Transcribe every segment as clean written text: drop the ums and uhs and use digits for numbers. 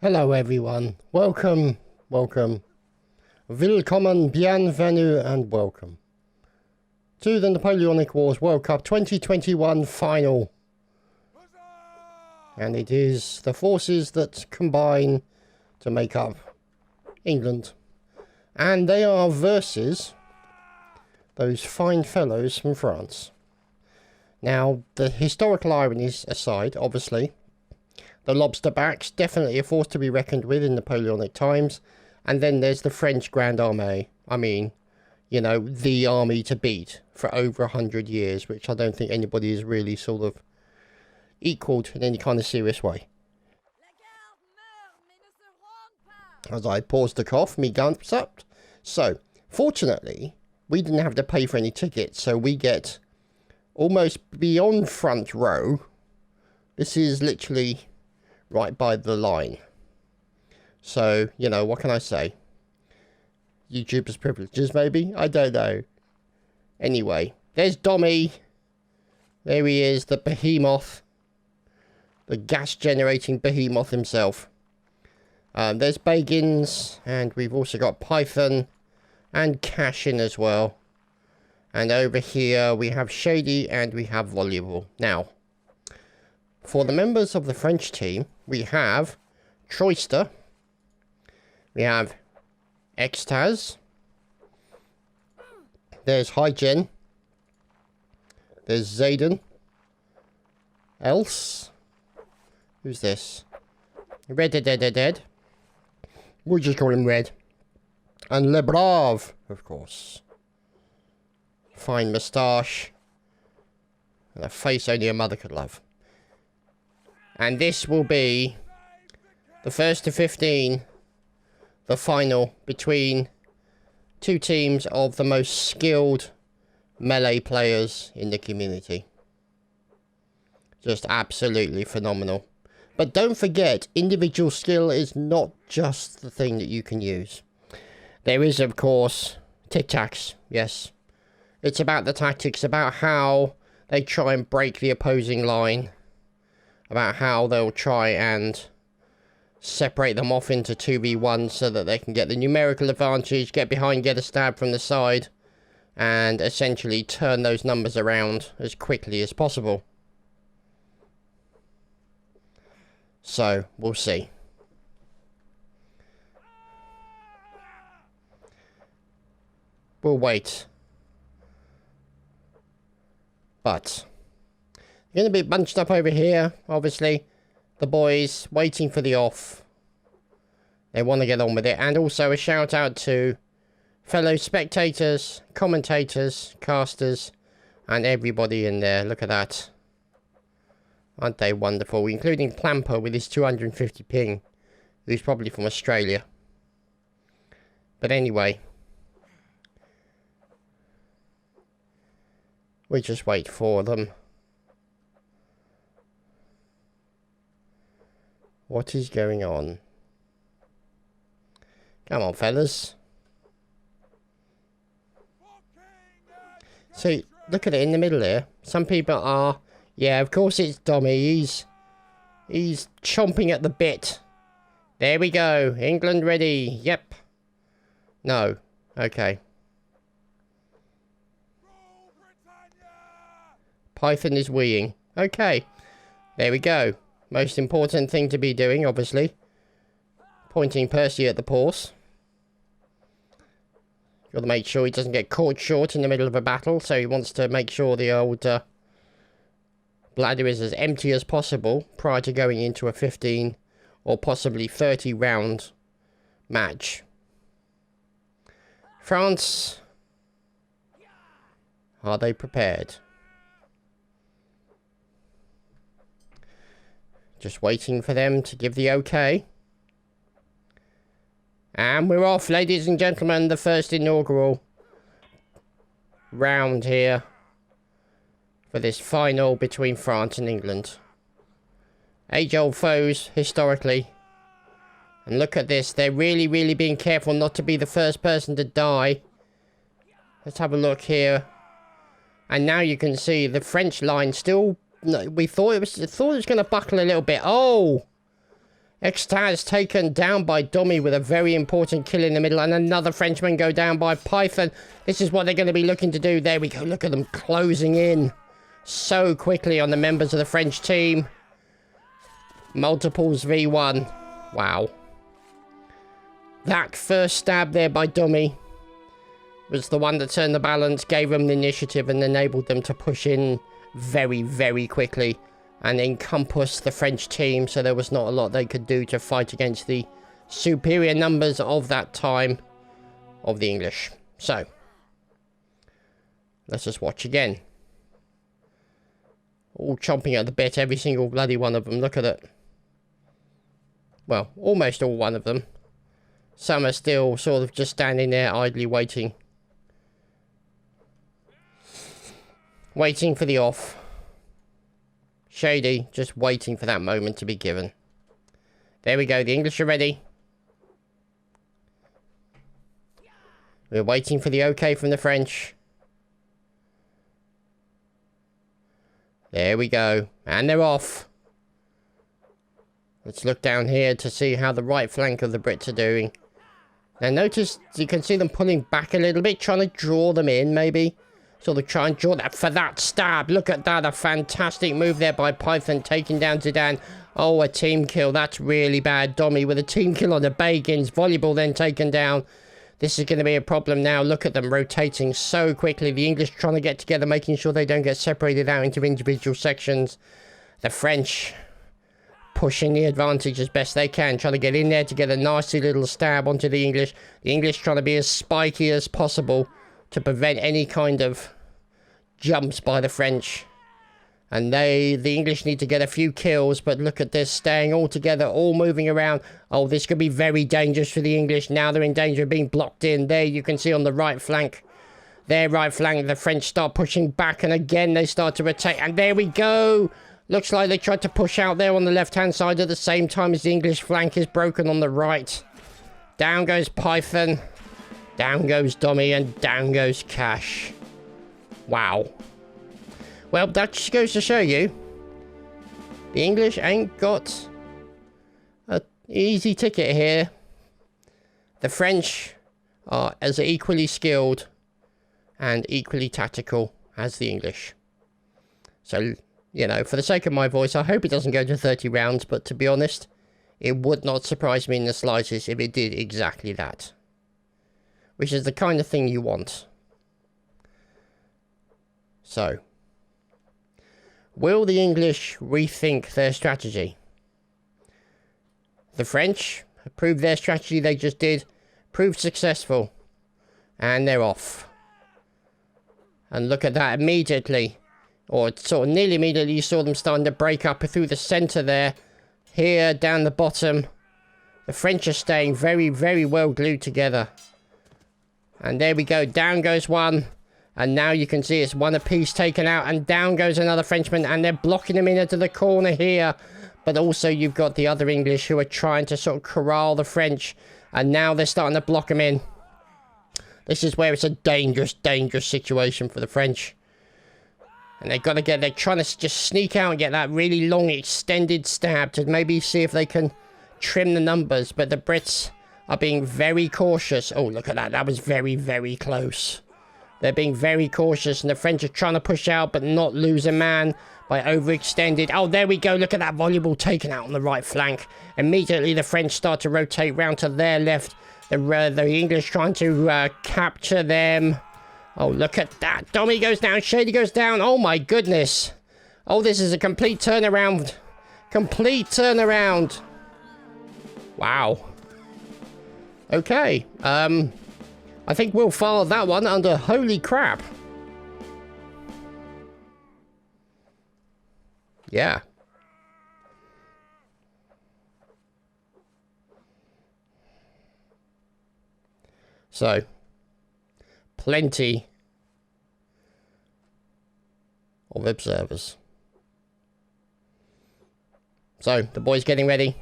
Hello everyone, welcome, willkommen, bienvenue and welcome to the Napoleonic Wars World Cup 2021 final. And it is the forces that combine to make up England. And they are versus those fine fellows from France. Now, the historical ironies aside, obviously, the lobster backs, definitely a force to be reckoned with in Napoleonic times. And then there's the French Grand Armée. I mean, you know, the army to beat for over 100 years, which I don't think anybody has really sort of equalled in any kind of serious way. As I paused to cough, me gulps up. So, fortunately, we didn't have to pay for any tickets, so we get almost beyond front row. This is literally right by the line. So, you know, what can I say? YouTuber's privileges, maybe? I don't know. Anyway, there's Dommy. There he is, the behemoth. The gas-generating behemoth himself. There's Bagins, and we've also got Python and Cashin as well. And over here we have Shady and we have Voluble. Now, for the members of the French team, we have Troyster, we have Extaz, there's Hygen, there's Zayden, Else, who's this? Red. We'll just call him Red. And Le Brave, of course. Fine moustache. And a face only a mother could love. And this will be the first to 15, the final between two teams of the most skilled melee players in the community. Just absolutely phenomenal. But don't forget, individual skill is not just the thing that you can use. There is, of course, tic-tacs, yes. It's about the tactics, about how they try and break the opposing line. About how they'll try and separate them off into 2v1 so that they can get the numerical advantage, get behind, get a stab from the side, and essentially turn those numbers around as quickly as possible. So, we'll see. We'll wait. But going to be bunched up over here, obviously. The boys waiting for the off. They want to get on with it. And also a shout out to fellow spectators, commentators, casters, and everybody in there. Look at that. Aren't they wonderful? Including Plamper with his 250 ping, who's probably from Australia. But anyway, we just wait for them. What is going on? Come on, fellas. See, look at it in the middle here. Some people are... Yeah, of course it's Dommy. He's chomping at the bit. There we go. England ready. Yep. No. Okay. Python is weeing. Okay. There we go. Most important thing to be doing, obviously. Pointing Percy at the paws. Got to make sure he doesn't get caught short in the middle of a battle, so he wants to make sure the old bladder is as empty as possible prior to going into a 15 or possibly 30 round match. France, are they prepared? Just waiting for them to give the okay. And we're off, ladies and gentlemen, the first inaugural round here for this final between France and England. Age-old foes, historically. And look at this, they're really being careful not to be the first person to die. Let's have a look here. And now you can see the French line still... We thought it was going to buckle a little bit. Oh! Extaz taken down by Dummy with a very important kill in the middle, and another Frenchman go down by Python. This is what they're going to be looking to do. There we go. Look at them closing in so quickly on the members of the French team. Multiples v1. Wow. That first stab there by Dummy was the one that turned the balance, gave them the initiative, and enabled them to push in very, very quickly and encompass the French team, so there was not a lot they could do to fight against the superior numbers of that time of the English. So, let's just watch again. All chomping at the bit, every single bloody one of them. Look at it. Well, almost all one of them. Some are still sort of just standing there idly waiting. Waiting for the off. Shady, just waiting for that moment to be given. There we go, the English are ready. We're waiting for the okay from the French. There we go, and they're off. Let's look down here to see how the right flank of the Brits are doing. Now notice, you can see them pulling back a little bit, trying to draw them in, maybe. So they try and draw that for that stab. Look at that, a fantastic move there by Python, taking down Zidane. Oh, a team kill, that's really bad. Dommy with a team kill on the Bagans. Volleyball then taken down. This is going to be a problem now. Look at them rotating so quickly. The English trying to get together, making sure they don't get separated out into individual sections. The French pushing the advantage as best they can, trying to get in there to get a nasty little stab onto the English. The English trying to be as spiky as possible to prevent any kind of jumps by the French. And the English need to get a few kills, but look at this, staying all together, all moving around. Oh, this could be very dangerous for the English. Now they're in danger of being blocked in. There you can see on the right flank. Their right flank, the French start pushing back, and again they start to rotate. And there we go. Looks like they tried to push out there on the left-hand side at the same time as the English flank is broken on the right. Down goes Python. Down goes Dommy, and down goes Cash. Wow. Well, that just goes to show you, the English ain't got an easy ticket here. The French are as equally skilled and equally tactical as the English. So, you know, for the sake of my voice, I hope it doesn't go to 30 rounds, but to be honest, it would not surprise me in the slightest if it did exactly that. Which is the kind of thing you want. So, will the English rethink their strategy? The French proved their strategy they just did, proved successful, and they're off. And look at that immediately, or sort of nearly immediately, you saw them starting to break up through the centre there. Here, down the bottom, the French are staying very, very well glued together. And there we go, down goes one. And now you can see it's one apiece taken out, and down goes another Frenchman, and they're blocking him into the corner here. But also you've got the other English who are trying to sort of corral the French, and now they're starting to block him in. This is where it's a dangerous, dangerous situation for the French. And they're trying to just sneak out and get that really long extended stab to maybe see if they can trim the numbers. But the Brits are being very cautious. Oh, look at that. That was very, very close. They're being very cautious, and the French are trying to push out but not lose a man by overextended. Oh, there we go. Look at that volleyball taken out on the right flank. Immediately, the French start to rotate round to their left. The English trying to capture them. Oh, look at that. Dommy goes down. Shady goes down. Oh, my goodness. Oh, this is a complete turnaround. Complete turnaround. Wow. Okay. I think we'll file that one under holy crap. Yeah. So, plenty of observers. So, the boys getting ready.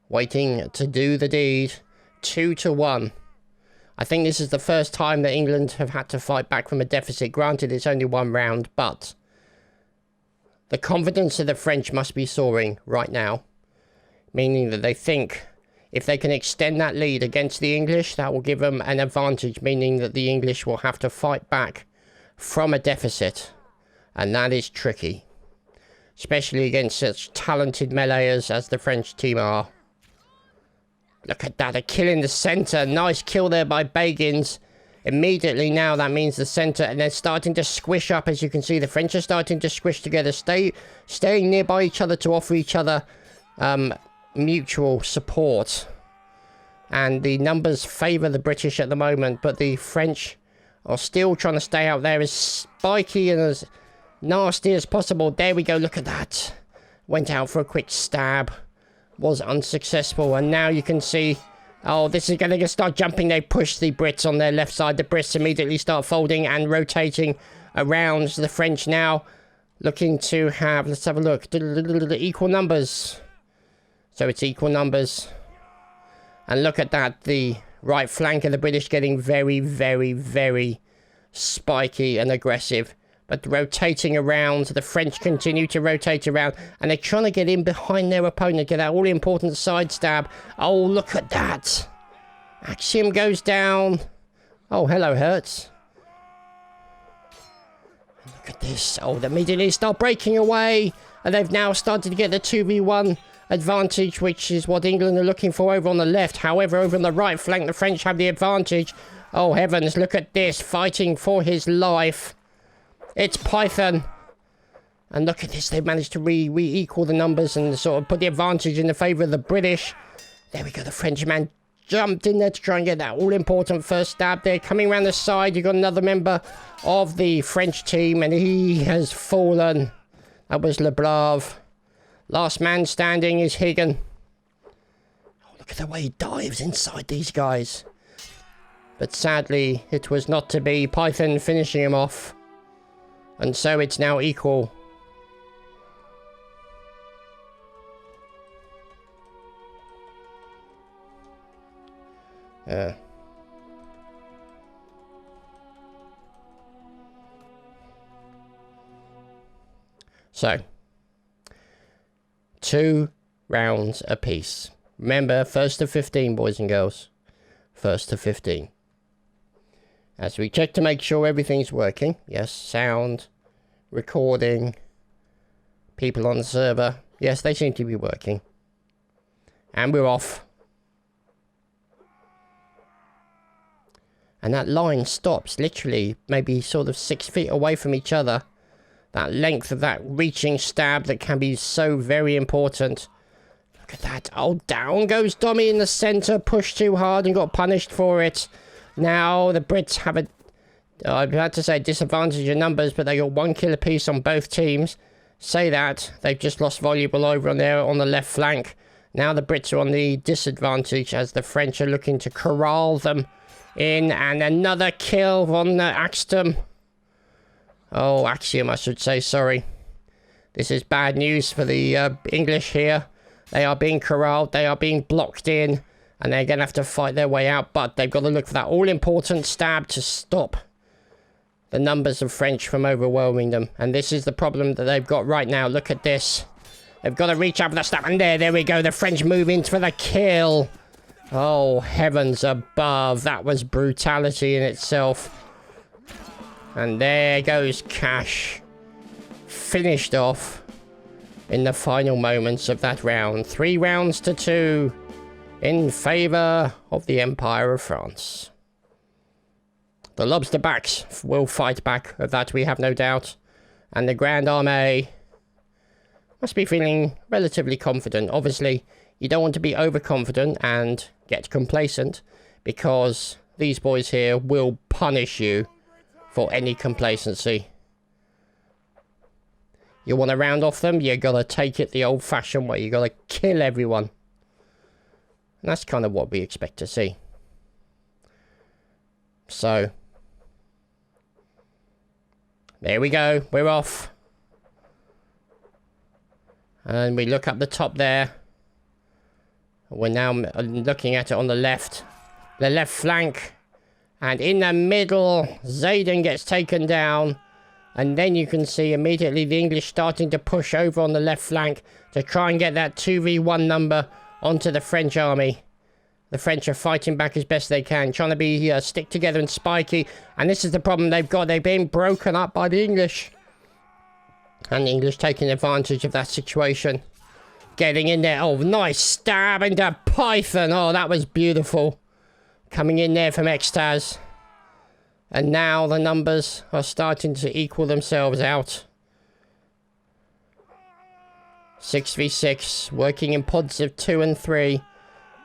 Waiting to do the deed. 2-1. I think this is the first time that England have had to fight back from a deficit. Granted, it's only one round, but the confidence of the French must be soaring right now. meaning that they think if they can extend that lead against the English, that will give them an advantage, meaning that the English will have to fight back from a deficit. And that is tricky, especially against such talented meleeers as the French team are. Look at that, a kill in the centre. Nice kill there by Bagans. Immediately now, that means the centre, and they're starting to squish up. As you can see, the French are starting to squish together, staying nearby each other to offer each other mutual support. And the numbers favour the British at the moment, but the French are still trying to stay out there as spiky and as nasty as possible. There we go, look at that. Went out for a quick stab. Was unsuccessful, and now you can see, oh, this is going to start jumping. They push the Brits on their left side. The Brits immediately start folding and rotating around. The French now looking to have, let's have a look, equal numbers. So it's equal numbers. And look at that, the right flank of the British getting very, very, very spiky and aggressive. But rotating around, the French continue to rotate around, and they're trying to get in behind their opponent, get that all-important side stab. Oh, look at that. Axiom goes down. Oh, hello, Hertz. Look at this. Oh, they immediately start breaking away, and they've now started to get the 2v1 advantage, which is what England are looking for over on the left. However, over on the right flank, the French have the advantage. Oh, heavens, look at this, fighting for his life. It's Python. And look at this, they've managed to re-equal the numbers and sort of put the advantage in the favour of the British. There we go, the Frenchman jumped in there to try and get that all-important first stab there. Coming around the side, you've got another member of the French team, and he has fallen. That was Le Brave. Last man standing is Higgin. Oh, look at the way he dives inside these guys. But sadly, it was not to be. Python finishing him off. And so it's now equal. So, 2 rounds apiece. Remember, first to 15, boys and girls. First to 15. As we check to make sure everything's working. Yes, sound, recording, people on the server. Yes, they seem to be working. And we're off. And that line stops literally maybe sort of 6 feet away from each other. That length of that reaching stab that can be so very important. Look at that. Oh, down goes Dommy in the centre. Pushed too hard and got punished for it. Now, the Brits have a, I'd have to say, disadvantage in numbers, but they got 1 kill apiece on both teams. Say that, they've just lost voluble over on there on the left flank. Now the Brits are on the disadvantage as the French are looking to corral them in. And another kill on Axiom. Oh, Axiom, I should say, sorry. This is bad news for the English here. They are being corralled, they are being blocked in. And they're going to have to fight their way out, but they've got to look for that all-important stab to stop the numbers of French from overwhelming them. And this is the problem that they've got right now. Look at this. They've got to reach out for the stab, and there we go. The French move in for the kill. Oh, heavens above. That was brutality in itself. And there goes Cash. Finished off in the final moments of that round. 3 rounds to 2. In favour of the Empire of France. The lobster backs will fight back, of that we have no doubt. And the Grand Armée must be feeling relatively confident. Obviously, you don't want to be overconfident and get complacent, because these boys here will punish you for any complacency. You want to round off them, you gotta take it the old-fashioned way. You gotta kill everyone. And that's kind of what we expect to see. So, there we go. We're off. And we look up the top there. We're now looking at it on the left. The left flank. And in the middle, Zayden gets taken down. And then you can see immediately the English starting to push over on the left flank to try and get that 2v1 number onto the French army. The French are fighting back as best they can, trying to be stick together and spiky. And this is the problem they've got. They're being broken up by the English. And the English taking advantage of that situation. Getting in there. Oh, nice stab into Python. Oh, that was beautiful. Coming in there from Extaz. And now the numbers are starting to equal themselves out. 6v6. Working in pods of 2 and 3.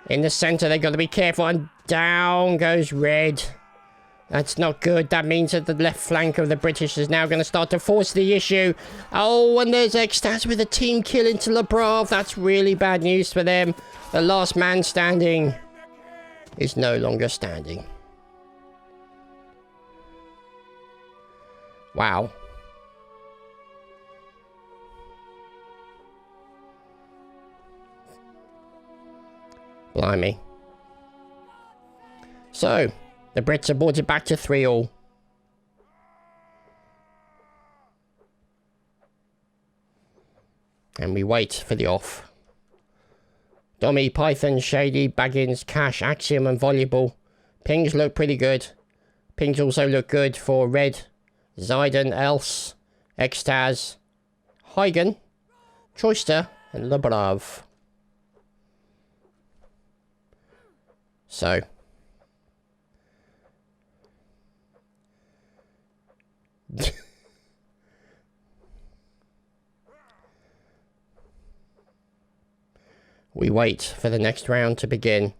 In the centre, they've got to be careful. And down goes red. That's not good. That means that the left flank of the British is now going to start to force the issue. Oh, and there's Extaz with a team kill into Le Brave. That's really bad news for them. The last man standing is no longer standing. Wow. Blimey. So, the Brits are brought it back to 3-all. And we wait for the off. Dommy, Python, Shady, Baggins, Cash, Axiom and Volleyball. Pings look pretty good. Pings also look good for Red, Zayden, Else, Extaz, Huygen, Choister and Le Brave. So. We wait for the next round to begin.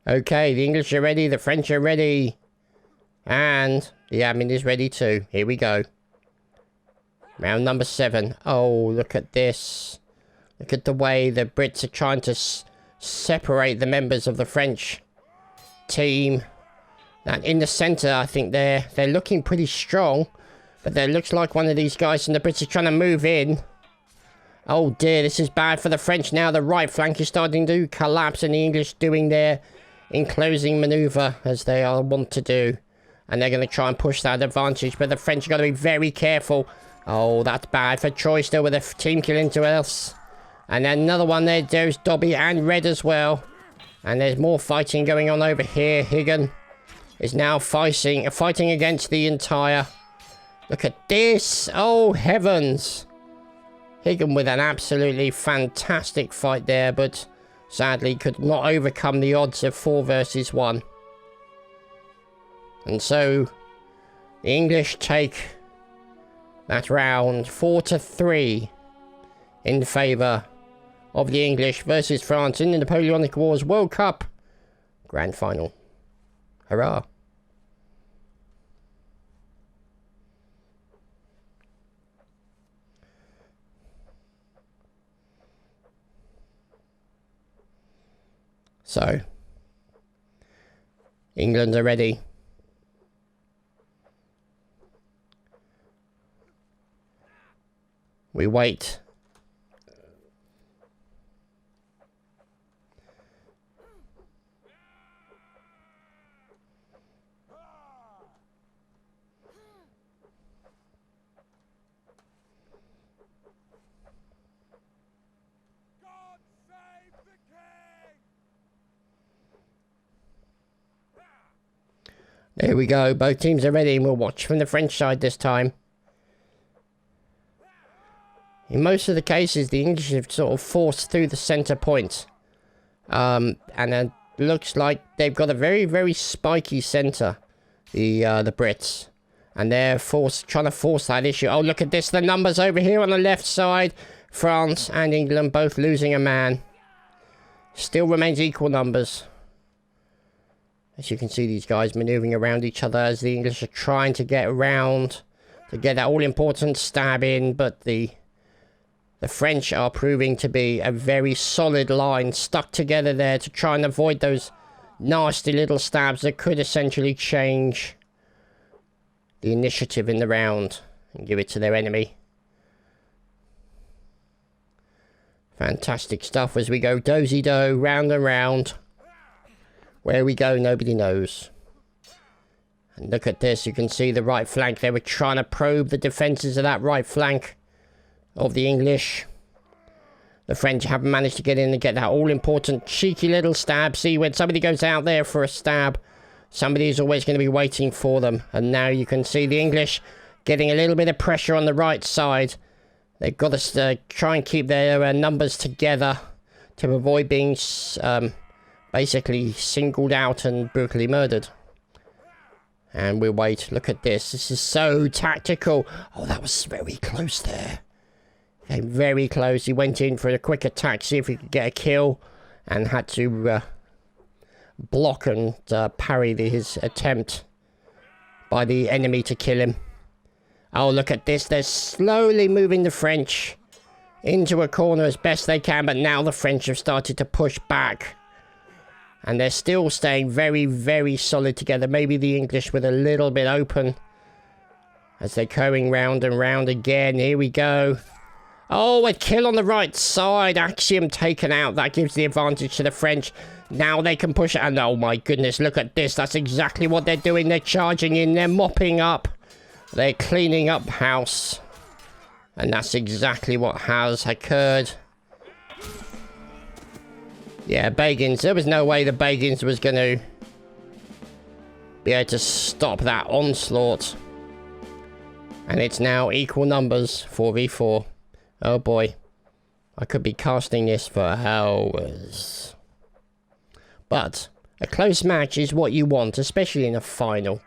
Okay, the English are ready, the French are ready. And the admin is ready too. Here we go. Round number 7. Oh, look at this. Look at the way the Brits are trying to separate the members of the French team. And in the centre, I think they're looking pretty strong. But there looks like one of these guys from the Brits is trying to move in. Oh dear, this is bad for the French now. The right flank is starting to collapse and the English doing their enclosing manoeuvre as they are wont to do. And they're going to try and push that advantage. But the French are going to be very careful. Oh, that's bad for Troy still with a team kill into Else. And then another one there. There's Dobby and Red as well. And there's more fighting going on over here. Higgin is now fighting against the entire... Look at this. Oh, heavens. Higgin with an absolutely fantastic fight there. But sadly could not overcome the odds of 4 versus 1. And so, the English take that round 4-3 in favour of the English versus France in the Napoleonic Wars World Cup Grand Final. Hurrah! So, England are ready. We wait. God save the king! There we go. Both teams are ready and we'll watch from the French side this time. In most of the cases, the English have sort of forced through the centre point. And it looks like they've got a very, very spiky centre, the Brits. And they're trying to force that issue. Oh, look at this. The numbers over here on the left side. France and England both losing a man. Still remains equal numbers. As you can see, these guys manoeuvring around each other as the English are trying to get around to get that all-important stab in. But the French are proving to be a very solid line stuck together there to try and avoid those nasty little stabs that could essentially change the initiative in the round and give it to their enemy. Fantastic stuff as we go dozy-do, round and round. Where we go, nobody knows. And look at this, you can see the right flank. They were trying to probe the defences of that right flank of the English. The French haven't managed to get in and get that all-important cheeky little stab. See, when somebody goes out there for a stab, somebody is always going to be waiting for them. And now you can see the English getting a little bit of pressure on the right side. They've got to try and keep their numbers together to avoid being basically singled out and brutally murdered. And we'll wait. Look at this. This is so tactical. Oh, that was very close there. Came very close. He went in for a quick attack, see if he could get a kill, and had to block and parry his attempt by the enemy to kill him. Oh, look at this. They're slowly moving the French into a corner as best they can, but now the French have started to push back. And they're still staying very, very solid together. Maybe the English with a little bit open as they're going round and round again. Here we go. Oh, a kill on the right side. Axiom taken out. That gives the advantage to the French. Now they can push it. And oh my goodness, look at this. That's exactly what they're doing. They're charging in. They're mopping up. They're cleaning up house. And that's exactly what has occurred. Yeah, Bagans. There was no way the Bagans was going to be able to stop that onslaught. And it's now equal numbers, 4v4. Oh boy. I could be casting this for hours. But a close match is what you want, especially in a final.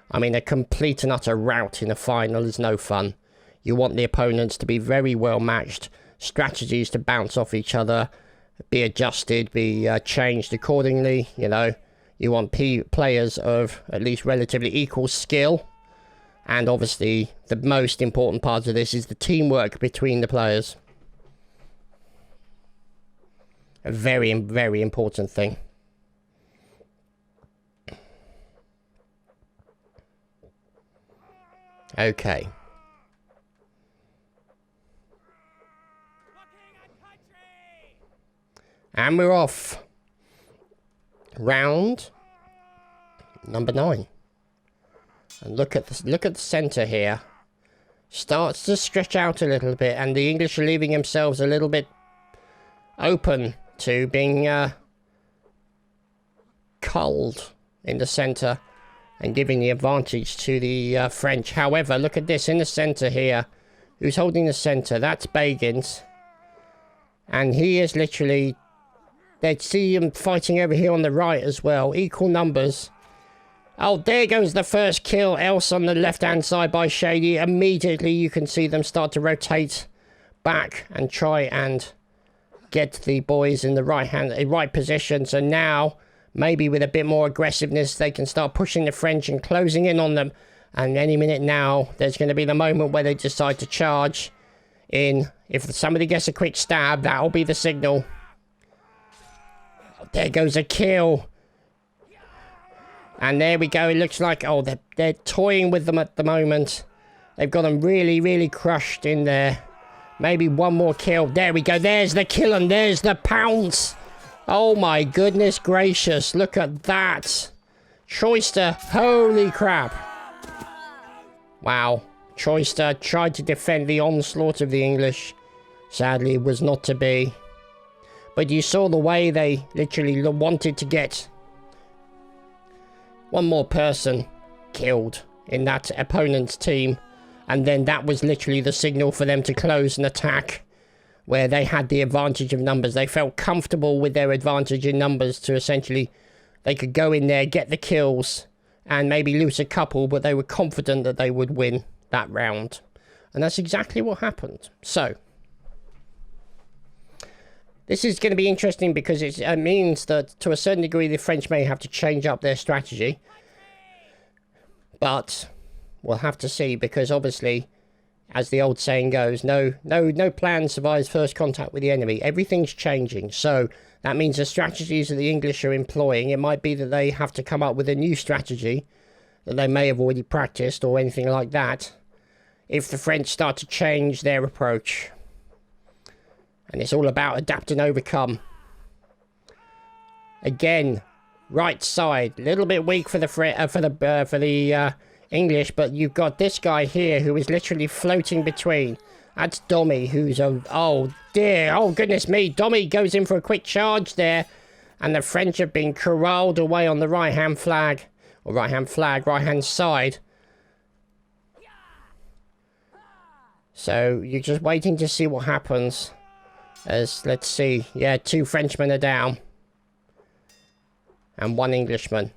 I mean, a complete and utter rout in a final is no fun. You want the opponents to be very well matched, strategies to bounce off each other, be adjusted, be changed accordingly, you know. You want players of at least relatively equal skill. And obviously, the most important part of this is the teamwork between the players. A very, very important thing. Okay. And we're off. Round number 9. And look at the centre here. Starts to stretch out a little bit, and the English are leaving themselves a little bit open to being culled in the centre and giving the advantage to the French. However, look at this in the centre here. Who's holding the centre? That's Bagans. And he is literally... They'd see him fighting over here on the right as well. Equal numbers. Oh, there goes the first kill. Else on the left-hand side by Shady. Immediately you can see them start to rotate back and try and get the boys in the right position. So now, maybe with a bit more aggressiveness, they can start pushing the French and closing in on them. And any minute now, there's going to be the moment where they decide to charge in. If somebody gets a quick stab, that'll be the signal. There goes a kill. And there we go. It looks like, oh, they're toying with them at the moment. They've got them really, really crushed in there. Maybe one more kill. There we go. There's the kill and there's the pounce. Oh my goodness gracious. Look at that. Choister. Holy crap. Wow. Choister tried to defend the onslaught of the English. Sadly, it was not to be. But you saw the way they literally wanted to get one more person killed in that opponent's team. And then that was literally the signal for them to close and attack, where they had the advantage of numbers. They felt comfortable with their advantage in numbers to essentially, they could go in there, get the kills, and maybe lose a couple, but they were confident that they would win that round. And that's exactly what happened. So, this is going to be interesting because it means that to a certain degree the French may have to change up their strategy. But we'll have to see, because obviously, as the old saying goes, no plan survives first contact with the enemy. Everything's changing. So that means the strategies that the English are employing, it might be that they have to come up with a new strategy that they may have already practiced or anything like that if the French start to change their approach. And it's all about adapt and overcome. Again, right side, a little bit weak for the English, but you've got this guy here who is literally floating between. That's Dommy, who's a... Oh, dear. Oh, goodness me. Dommy goes in for a quick charge there. And the French have been corralled away on the right-hand flag. Or right-hand side. So, you're just waiting to see what happens. As, let's see. Yeah, 2 Frenchmen are down. And 1 Englishman.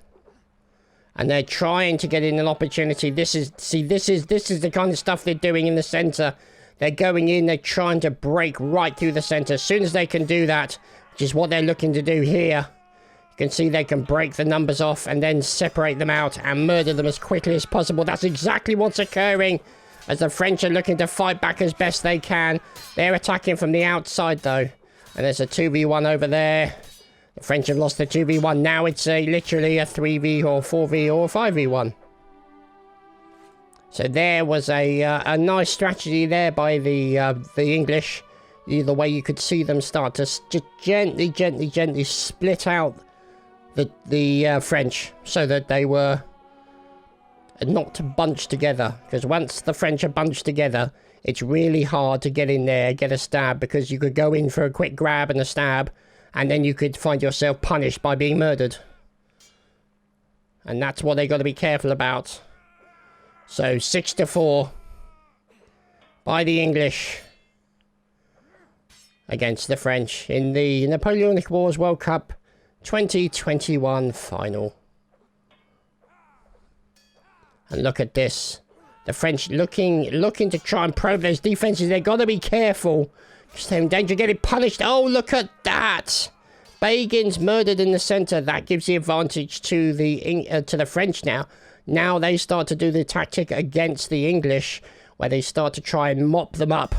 And they're trying to get in an opportunity. This is the kind of stuff they're doing in the centre. They're going in, they're trying to break right through the centre. As soon as they can do that, which is what they're looking to do here, you can see they can break the numbers off and then separate them out and murder them as quickly as possible. That's exactly what's occurring as the French are looking to fight back as best they can. They're attacking from the outside though. And there's a 2v1 over there. The French have lost the 2v1. Now it's literally a 3v or 4v or 5v1. So there was a nice strategy there by the English. The way you could see them start to just gently split out the French so that they were not bunched together. Because once the French are bunched together, it's really hard to get in there, get a stab, because you could go in for a quick grab and a stab, and then you could find yourself punished by being murdered. And that's what they got to be careful about. So 6-4 by the English against the French in the Napoleonic Wars World Cup 2021 final. And look at this. The French looking to try and probe those defenses. They've got to be careful. Because they're in danger of getting punished. Oh, look at that. Bagin's murdered in the centre. That gives the advantage to the French now. Now they start to do the tactic against the English, where they start to try and mop them up,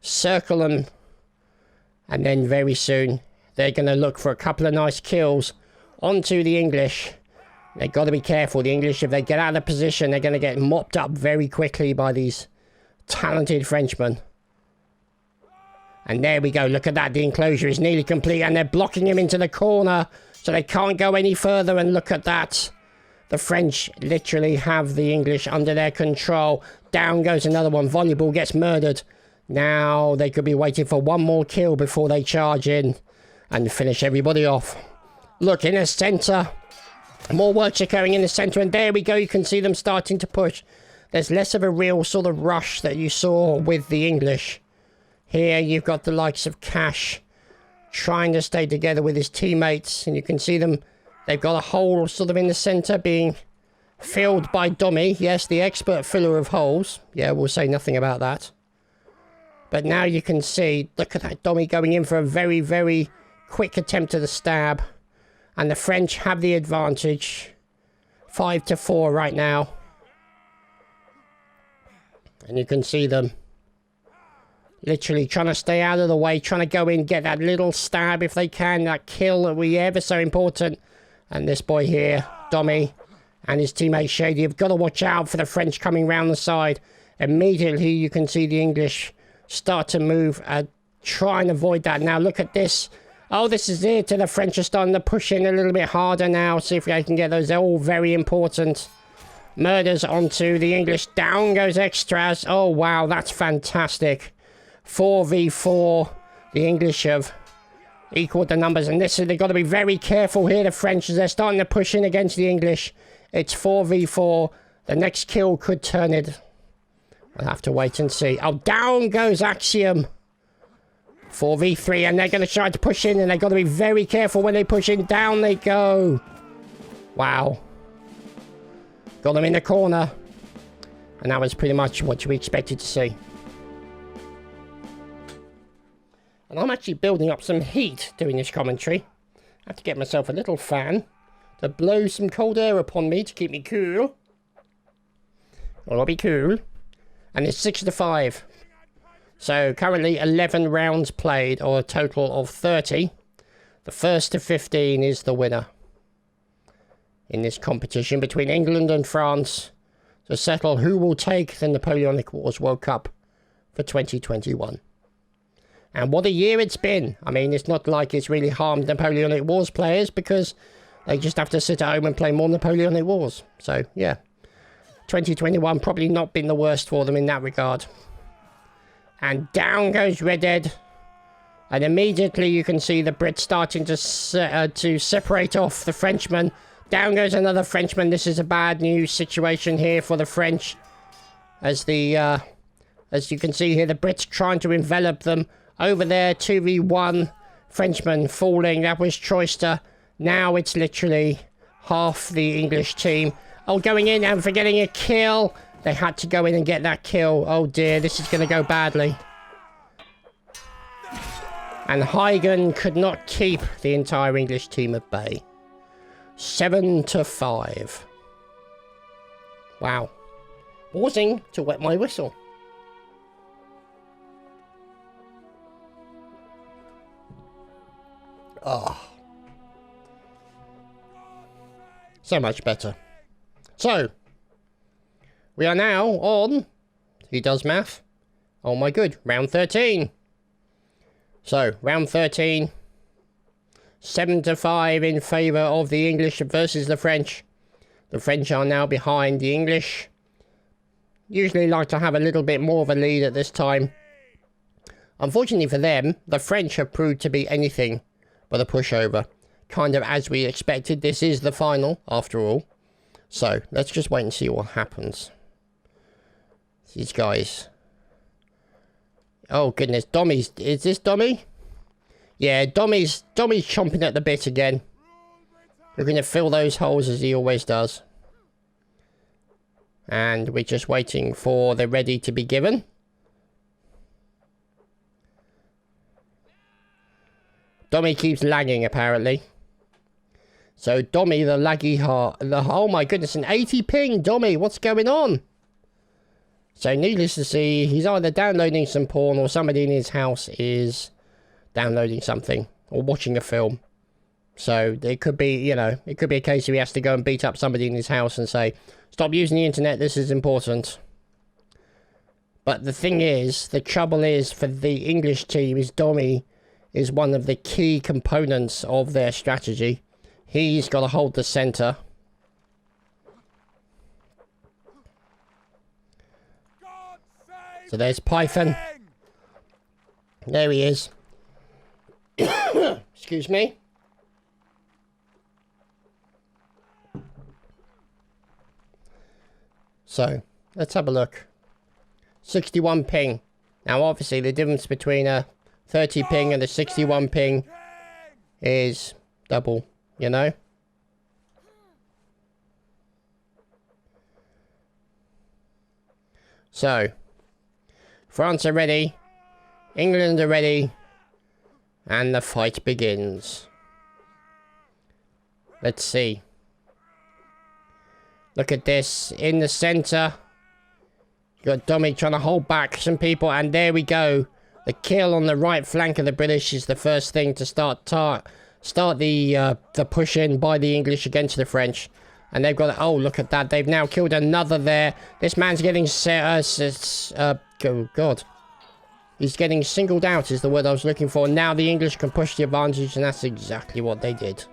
circle them, and then very soon they're going to look for a couple of nice kills onto the English. They've got to be careful. The English, if they get out of position, they're going to get mopped up very quickly by these talented Frenchmen. And there we go. Look at that. The enclosure is nearly complete, and they're blocking him into the corner, so they can't go any further. And look at that. The French literally have the English under their control. Down goes another one. Volleyball gets murdered. Now they could be waiting for one more kill before they charge in and finish everybody off. Look, in the centre. More work's occurring in the centre. And there we go. You can see them starting to push. There's less of a real sort of rush that you saw with the English. Here you've got the likes of Cash trying to stay together with his teammates. And you can see them. They've got a hole sort of in the centre being filled by Dommy. Yes, the expert filler of holes. Yeah, we'll say nothing about that. But now you can see, look at that Dommy going in for a very, very quick attempt at a stab. And the French have the advantage. 5-4 right now. And you can see them literally trying to stay out of the way, trying to go in, get that little stab if they can, that kill that we ever so important. And this boy here, Dommy, and his teammate Shady have got to watch out for the French coming round the side. Immediately you can see the English start to move, try and avoid that. Now look at this. Oh, this is it. The French are starting to push in a little bit harder now. See if they can get those. They're all very important. Murders onto the English. Down goes extras. Oh, wow. That's fantastic. 4v4. The English have equaled the numbers. And this, they've got to be very careful here, the French, as they're starting to push in against the English. It's 4v4. The next kill could turn it. We'll have to wait and see. Oh, down goes Axiom. 4v3, and they're going to try to push in, and they've got to be very careful when they push in. Down they go. Wow. Got them in the corner. And that was pretty much what we expected to see. And I'm actually building up some heat doing this commentary. I have to get myself a little fan to blow some cold air upon me to keep me cool. Well, I'll be cool. And it's 6-5. So currently 11 rounds played, or a total of 30. The first to 15 is the winner in this competition between England and France to settle who will take the Napoleonic Wars World Cup for 2021. And what a year it's been. I mean, it's not like it's really harmed Napoleonic Wars players because they just have to sit at home and play more Napoleonic Wars. So, yeah. 2021 probably not been the worst for them in that regard. And down goes Redhead. And immediately you can see the Brits starting to separate off the Frenchmen. Down goes another Frenchman. This is a bad news situation here for the French. As you can see here, the Brits trying to envelop them. Over there, 2v1. Frenchman falling. That was Troyster. Now it's literally half the English team. Oh, going in and for getting a kill. They had to go in and get that kill. Oh dear, this is going to go badly. And Huygen could not keep the entire English team at bay. 7-5. Wow. Pausing to wet my whistle. Ah. So much better. So, we are now on, who does math? Oh my good, round 13. So, round 13, 7-5 in favour of the English versus the French. The French are now behind the English. Usually like to have a little bit more of a lead at this time. Unfortunately for them, the French have proved to be anything but a pushover. Kind of as we expected, this is the final, after all. So, let's just wait and see what happens. These guys. Oh, goodness. Dommy's... Is this Dommy? Yeah, Dommy's chomping at the bit again. We're going to fill those holes as he always does. And we're just waiting for the ready to be given. Dommy keeps lagging, apparently. So, Dommy, the laggy heart... Oh my goodness, an 80 ping! Dommy, what's going on? So, needless to see, he's either downloading some porn or somebody in his house is downloading something or watching a film. So, it could be, you know, it could be a case where he has to go and beat up somebody in his house and say, stop using the internet, this is important. But the thing is, the trouble is, for the English team, is Dommy is one of the key components of their strategy. He's got to hold the centre. So there's Python. There he is. Excuse me. So, let's have a look. 61 ping. Now, obviously, the difference between a 30 ping and a 61 ping is double, you know? So, France are ready, England are ready, and the fight begins. Let's see. Look at this, in the centre. You got Dommy trying to hold back some people, and there we go. The kill on the right flank of the British is the first thing to start the push in by the English against the French. And they've got... Oh, look at that. They've now killed another there. This man's getting... oh, God. He's getting singled out is the word I was looking for. Now the English can push the advantage, and that's exactly what they did.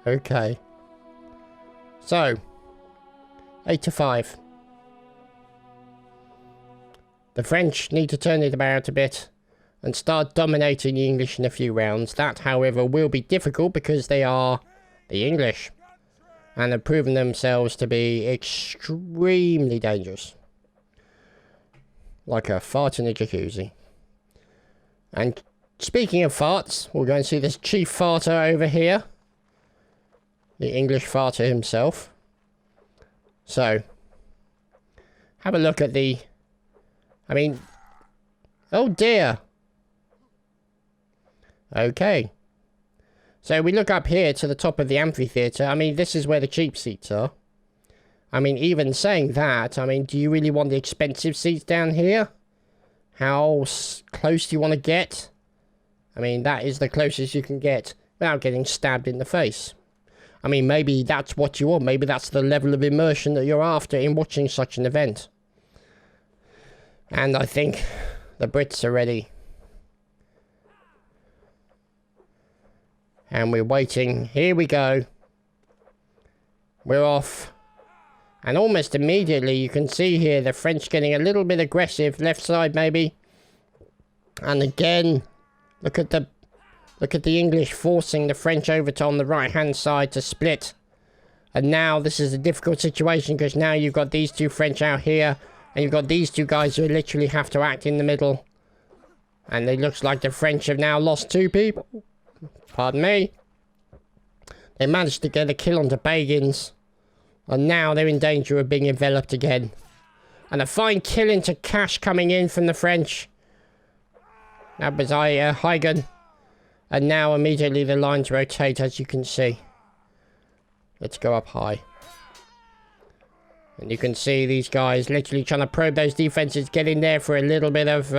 Okay. So. 8-5. The French need to turn it about a bit and start dominating the English in a few rounds. That, however, will be difficult because they are the English and have proven themselves to be extremely dangerous. Like a fart in a jacuzzi. And speaking of farts, we're going to see this chief farter over here. The English farter himself. So, have a look at the... I mean... Oh dear! Okay. So we look up here to the top of the amphitheatre. I mean, this is where the cheap seats are. I mean, even saying that, I mean, do you really want the expensive seats down here? How close do you want to get? I mean, that is the closest you can get. without getting stabbed in the face. I mean, maybe that's what you want. Maybe that's the level of immersion that you're after in watching such an event. And I think the Brits are ready. And we're waiting. Here we go. We're off. And almost immediately you can see here the French getting a little bit aggressive. Left side maybe. And again, look at the English forcing the French over to on the right hand side to split. And now this is a difficult situation because now you've got these two French out here. And you've got these two guys who literally have to act in the middle. And it looks like the French have now lost 2 people. Pardon me. They managed to get a kill onto Bagans. And now they're in danger of being enveloped again. And a fine kill into Cash coming in from the French. That was Huygen. And now immediately the lines rotate, as you can see. Let's go up high. And you can see these guys literally trying to probe those defenses, get in there for a little bit of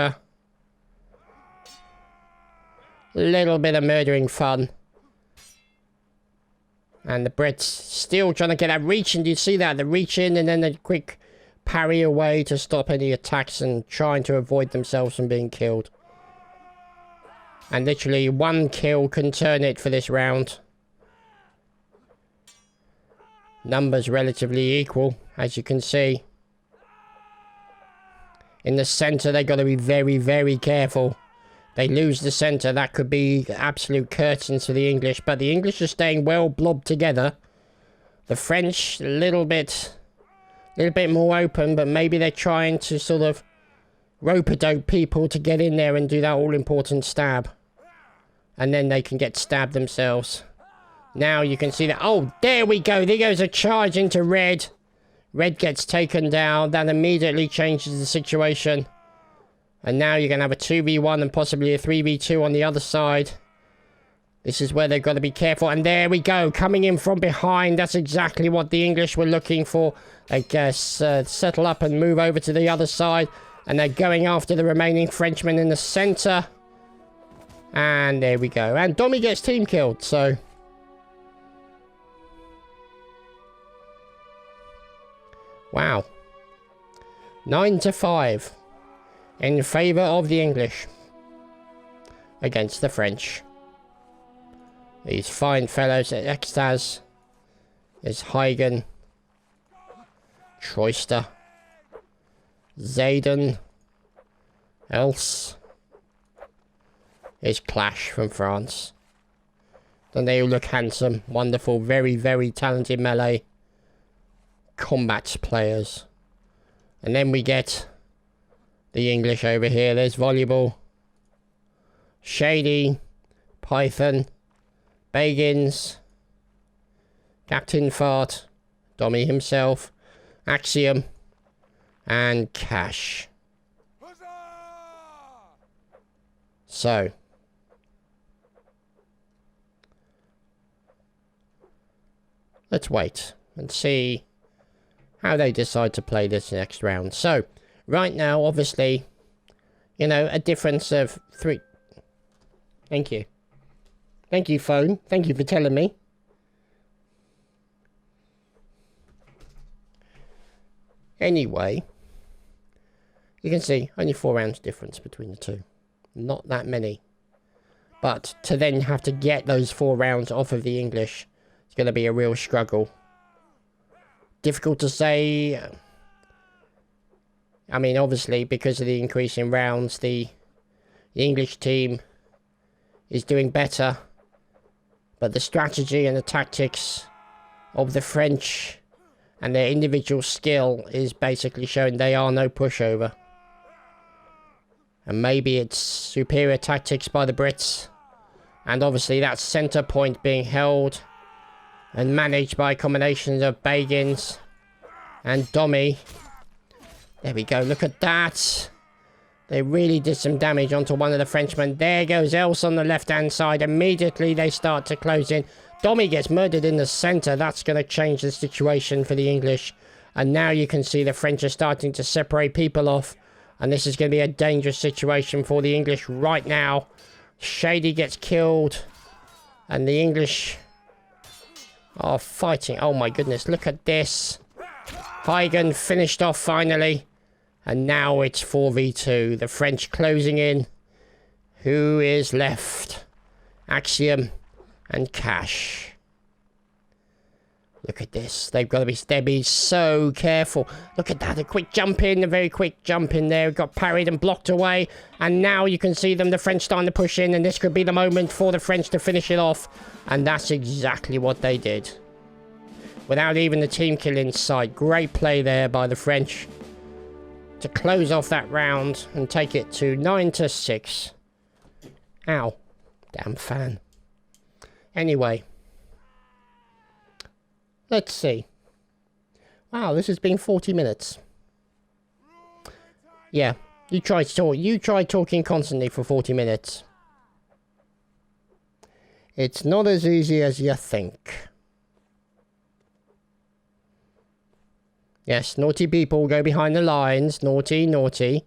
murdering fun. And the Brits still trying to get that reach in. Do you see that? The reach in and then the quick parry away to stop any attacks and trying to avoid themselves from being killed. And literally 1 kill can turn it for this round. Numbers relatively equal, as you can see. In the centre, they've got to be very, very careful. They lose the centre, that could be absolute curtains for the English. But the English are staying well blobbed together. The French, a little bit more open, but maybe they're trying to sort of rope-a-dope people to get in there and do that all-important stab. And then they can get stabbed themselves. Now you can see that. Oh, there we go. There goes a charge into Red. Red gets taken down. That immediately changes the situation. And now you're going to have a 2v1 and possibly a 3v2 on the other side. This is where they've got to be careful. And there we go. Coming in from behind. That's exactly what the English were looking for. They settle up and move over to the other side. And they're going after the remaining Frenchmen in the centre. And there we go. And Domi gets team killed. So wow. 9-5 in favour of the English against the French. These fine fellows at Extaz is Huygen, Troyster, Zayden, Else is Clash from France. Then they all look handsome, wonderful, very, very talented melee combat players. And then we get the English over here. There's Volleyball, Shady, Python, Bagans, Captain Fart, Dommy himself, Axiom, and Cash. So let's wait and see how they decide to play this next round. So right now, obviously, you know, a difference of 3. Thank you. Thank you, phone. Thank you for telling me. Anyway, you can see only 4 rounds difference between the two. Not that many. But to then have to get those 4 rounds off of the English, it's going to be a real struggle. Difficult to say. I mean, obviously, because of the increase in rounds, the English team is doing better. But the strategy and the tactics of the French and their individual skill is basically showing they are no pushover. And maybe it's superior tactics by the Brits. And obviously that centre point being held and managed by combinations of Bagans and Dommy. There we go, look at that. They really did some damage onto one of the Frenchmen. There goes Else on the left-hand side. Immediately they start to close in. Dommy gets murdered in the centre. That's going to change the situation for the English. And now you can see the French are starting to separate people off. And this is going to be a dangerous situation for the English right now. Shady gets killed. And the English are fighting. Oh my goodness, look at this. Huygens finished off finally. And now it's 4v2. The French closing in. Who is left? Axiom and Cash. Look at this. They've got to be so careful. Look at that. A quick jump in. A very quick jump in there. Got parried and blocked away. And now you can see them. The French starting to push in. And this could be the moment for the French to finish it off. And that's exactly what they did. Without even the team kill in sight. Great play there by the French. To close off that round. And take it to 9-6. Ow. Damn fan. Anyway. Let's see. Wow, this has been 40 minutes. Yeah, you tried talking constantly for 40 minutes. It's not as easy as you think. Yes, naughty people go behind the lines. Naughty, naughty.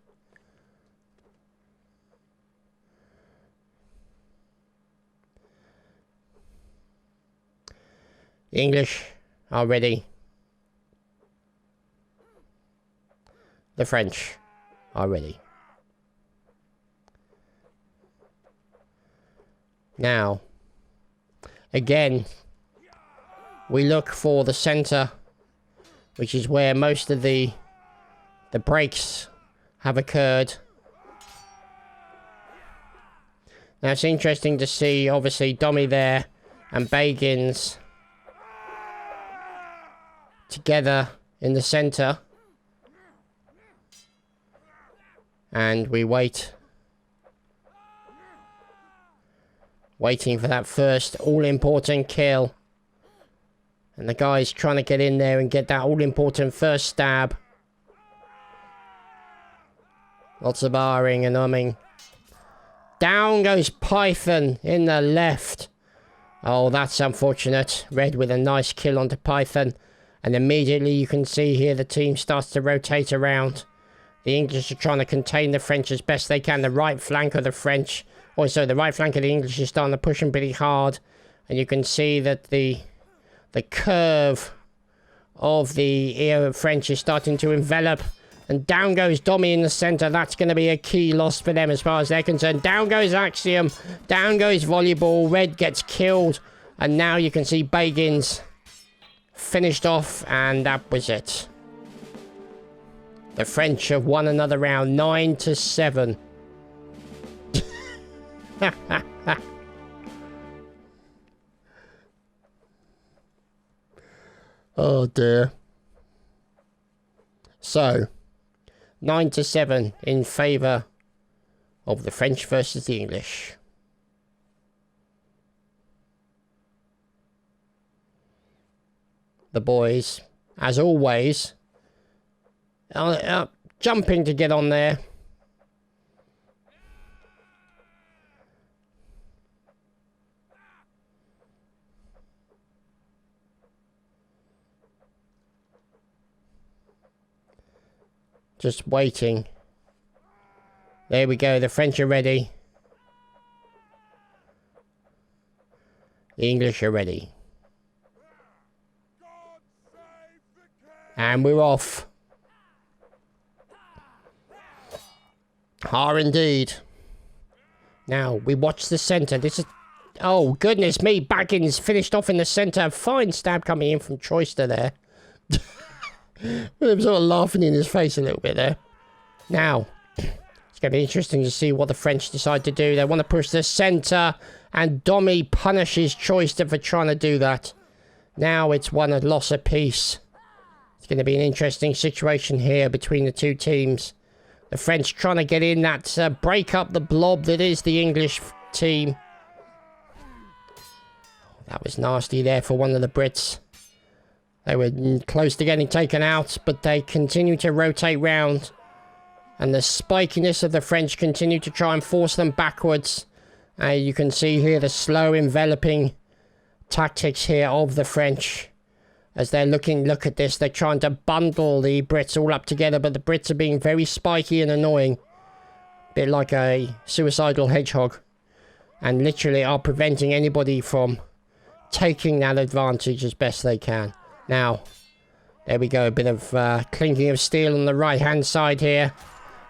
The English are ready. The French are ready. Now, again, we look for the center, which is where most of the breaks have occurred. Now, it's interesting to see, obviously, Dommy there and Bagins together in the center, and we waiting for that first all-important kill, and the guy's trying to get in there and get that all-important first stab. Lots of ahhing and umming. Down goes Python in the left. Oh, that's unfortunate. Red with a nice kill onto Python. And immediately you can see here the team starts to rotate around. The English are trying to contain the French as best they can. The right flank of the French, also the right flank of the English is starting to push them pretty hard. And you can see that the curve of the French is starting to envelop. And down goes Dommy in the centre. That's going to be a key loss for them as far as they're concerned. Down goes Axiom. Down goes Volleyball. Red gets killed. And now you can see Bagins finished off, and that was it. The French have won another round, 9-7. Oh dear. So, 9-7 in favour of the French versus the English. The boys, as always, jumping to get on there. Just waiting. There we go, the French are ready. The English are ready. And we're off. Indeed. Now, we watch the centre. This is... Oh, goodness me. Baggins finished off in the centre. Fine stab coming in from Troyster there. I'm sort of laughing in his face a little bit there. Now, it's going to be interesting to see what the French decide to do. They want to push the centre. And Dommy punishes Troyster for trying to do that. Now it's one loss apiece. It's going to be an interesting situation here between the two teams. The French trying to get in that, break up the blob that is the English team. That was nasty there for one of the Brits. They were close to getting taken out, but they continue to rotate round. And the spikiness of the French continue to try and force them backwards. You can see here the slow enveloping tactics here of the French. As they're looking, look at this, they're trying to bundle the Brits all up together, but the Brits are being very spiky and annoying. Bit like a suicidal hedgehog. and literally are preventing anybody from taking that advantage as best they can. Now, there we go, a bit of clinking of steel on the right-hand side here.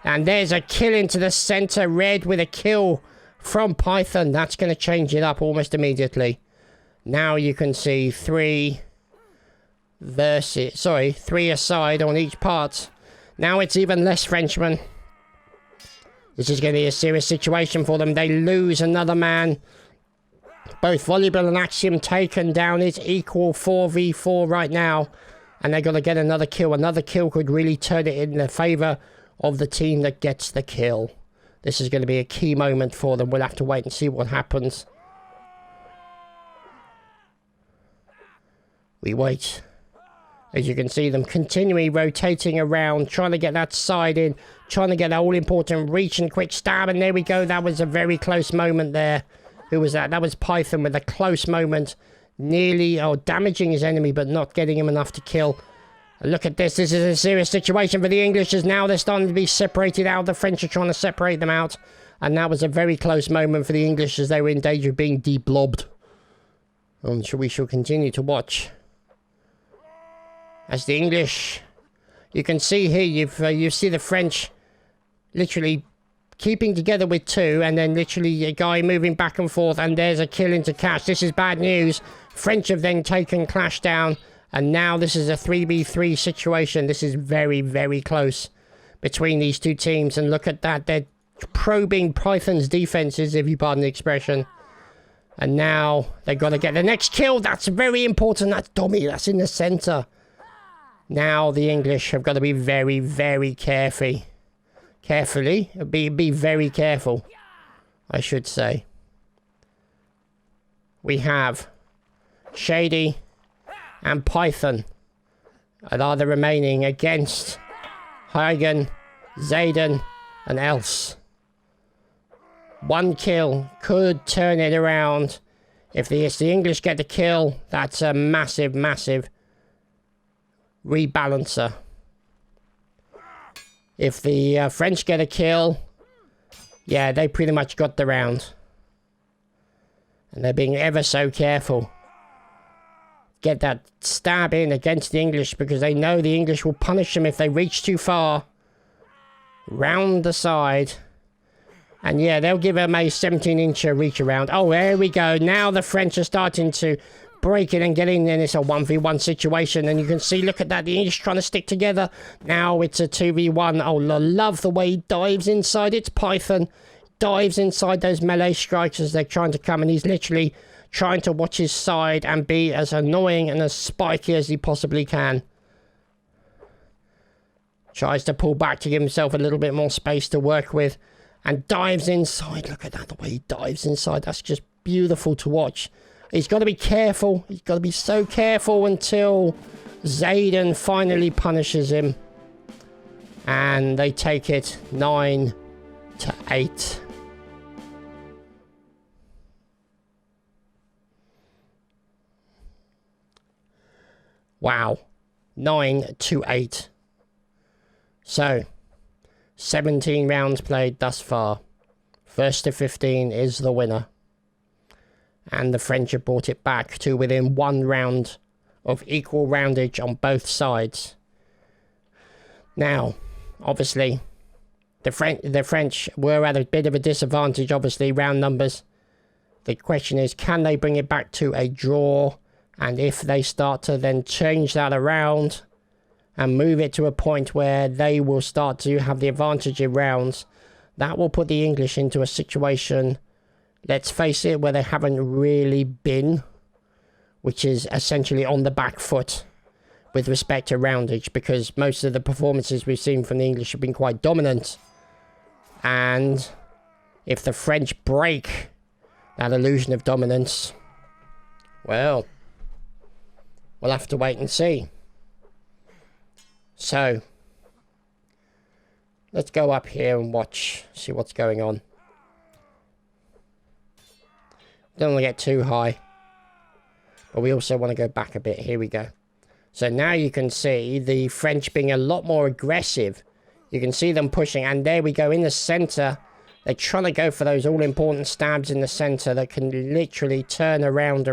And there's a kill into the center. Red with a kill from Python. That's going to change it up almost immediately. Now you can see three aside on each part. Now it's even less Frenchmen. This is going to be a serious situation for them. They lose another man. Both Volleyball and Axiom taken down. It's equal 4v4 right now. And they're going to get another kill. Another kill could really turn it in the favour of the team that gets the kill. This is going to be a key moment for them. We'll have to wait and see what happens. We wait. As you can see them continually rotating around, trying to get that side in, trying to get that all-important reach and quick stab, and there we go. That was a very close moment there. Who was that? That was Python with a close moment, nearly damaging his enemy, but not getting him enough to kill. Look at this. This is a serious situation for the English, as now they're starting to be separated out. The French are trying to separate them out, and that was a very close moment for the English as they were in danger of being deblobbed. And we shall continue to watch. As the English, you can see here, you see the French literally keeping together with two, and then literally a guy moving back and forth, and there's a kill into Cash. This is bad news. French have then taken Clash down, and now this is a 3v3 situation. This is very, very close between these two teams, and look at that. They're probing Python's defenses, if you pardon the expression. And now they've got to get the next kill. That's very important. That's Dommy. That's in the center. Now the English have got to be very, very carefully. Be very careful, I should say. We have Shady and Python are the remaining against Hagen, Zayden, and Else. One kill could turn it around. If the English get the kill, that's a massive, massive rebalancer. If the French get a kill, yeah, they pretty much got the round. And they're being ever so careful. Get that stab in against the English, because they know the English will punish them if they reach too far. Round the side. And yeah, they'll give them a 17-incher reach around. Oh, there we go. Now the French are starting to break it and get in, and it's a 1v1 situation. And you can see, look at that, the English trying to stick together. Now it's a 2v1. Oh, I love the way he dives inside. It's Python. Dives inside those melee strikes as they're trying to come, and he's literally trying to watch his side and be as annoying and as spiky as he possibly can. Tries to pull back to give himself a little bit more space to work with, and dives inside. Look at that, the way he dives inside. That's just beautiful to watch. He's got to be careful. He's got to be so careful until Zayden finally punishes him. And they take it 9-8. Wow. 9-8. So, 17 rounds played thus far. First to 15 is the winner. And the French have brought it back to within 1 round of equal roundage on both sides. Now, obviously, the French were at a bit of a disadvantage, obviously, round numbers. The question is, can they bring it back to a draw? And if they start to then change that around and move it to a point where they will start to have the advantage in rounds, that will put the English into a situation, let's face it, where they haven't really been, which is essentially on the back foot with respect to roundage, because most of the performances we've seen from the English have been quite dominant. And if the French break that illusion of dominance, well, we'll have to wait and see. So, let's go up here and watch, see what's going on. Don't want to get too high, but we also want to go back a bit. Here we go. So now you can see the French being a lot more aggressive. You can see them pushing, and there we go in the center. They're trying to go for those all-important stabs in the centre that can literally turn around.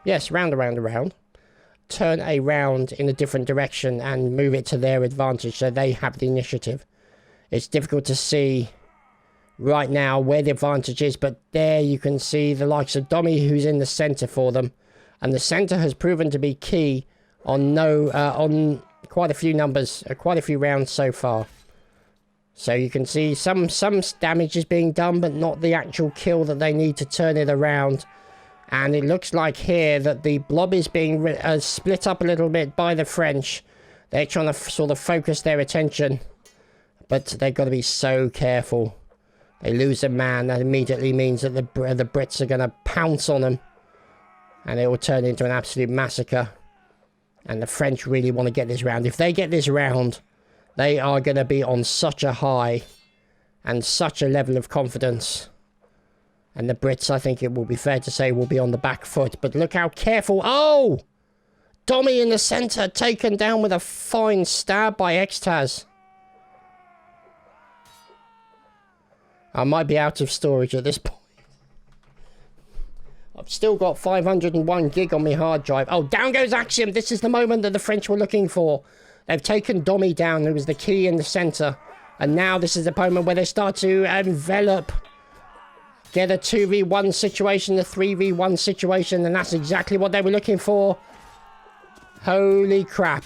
Yes, around. Turn around in a different direction and move it to their advantage so they have the initiative. It's difficult to see right now where the advantage is, but there you can see the likes of Dommy, who's in the centre for them. And the centre has proven to be key on on quite a few numbers, quite a few rounds so far. So you can see some damage is being done, but not the actual kill that they need to turn it around. And it looks like here that the blob is being split up a little bit by the French. They're trying to sort of focus their attention, but they've got to be so careful. They lose a man, that immediately means that the Brits are going to pounce on them, and it will turn into an absolute massacre. And the French really want to get this round. If they get this round, they are going to be on such a high and such a level of confidence. And the Brits, I think it will be fair to say, will be on the back foot. But look how careful. Oh! Dommy in the centre, taken down with a fine stab by Extaz. I might be out of storage at this point. I've still got 501 gig on my hard drive. Oh, down goes Axiom. This is the moment that the French were looking for. They've taken Dommy down, who was the key in the centre. And now this is the moment where they start to envelop. Get a 2v1 situation, a 3v1 situation, and that's exactly what they were looking for. Holy crap.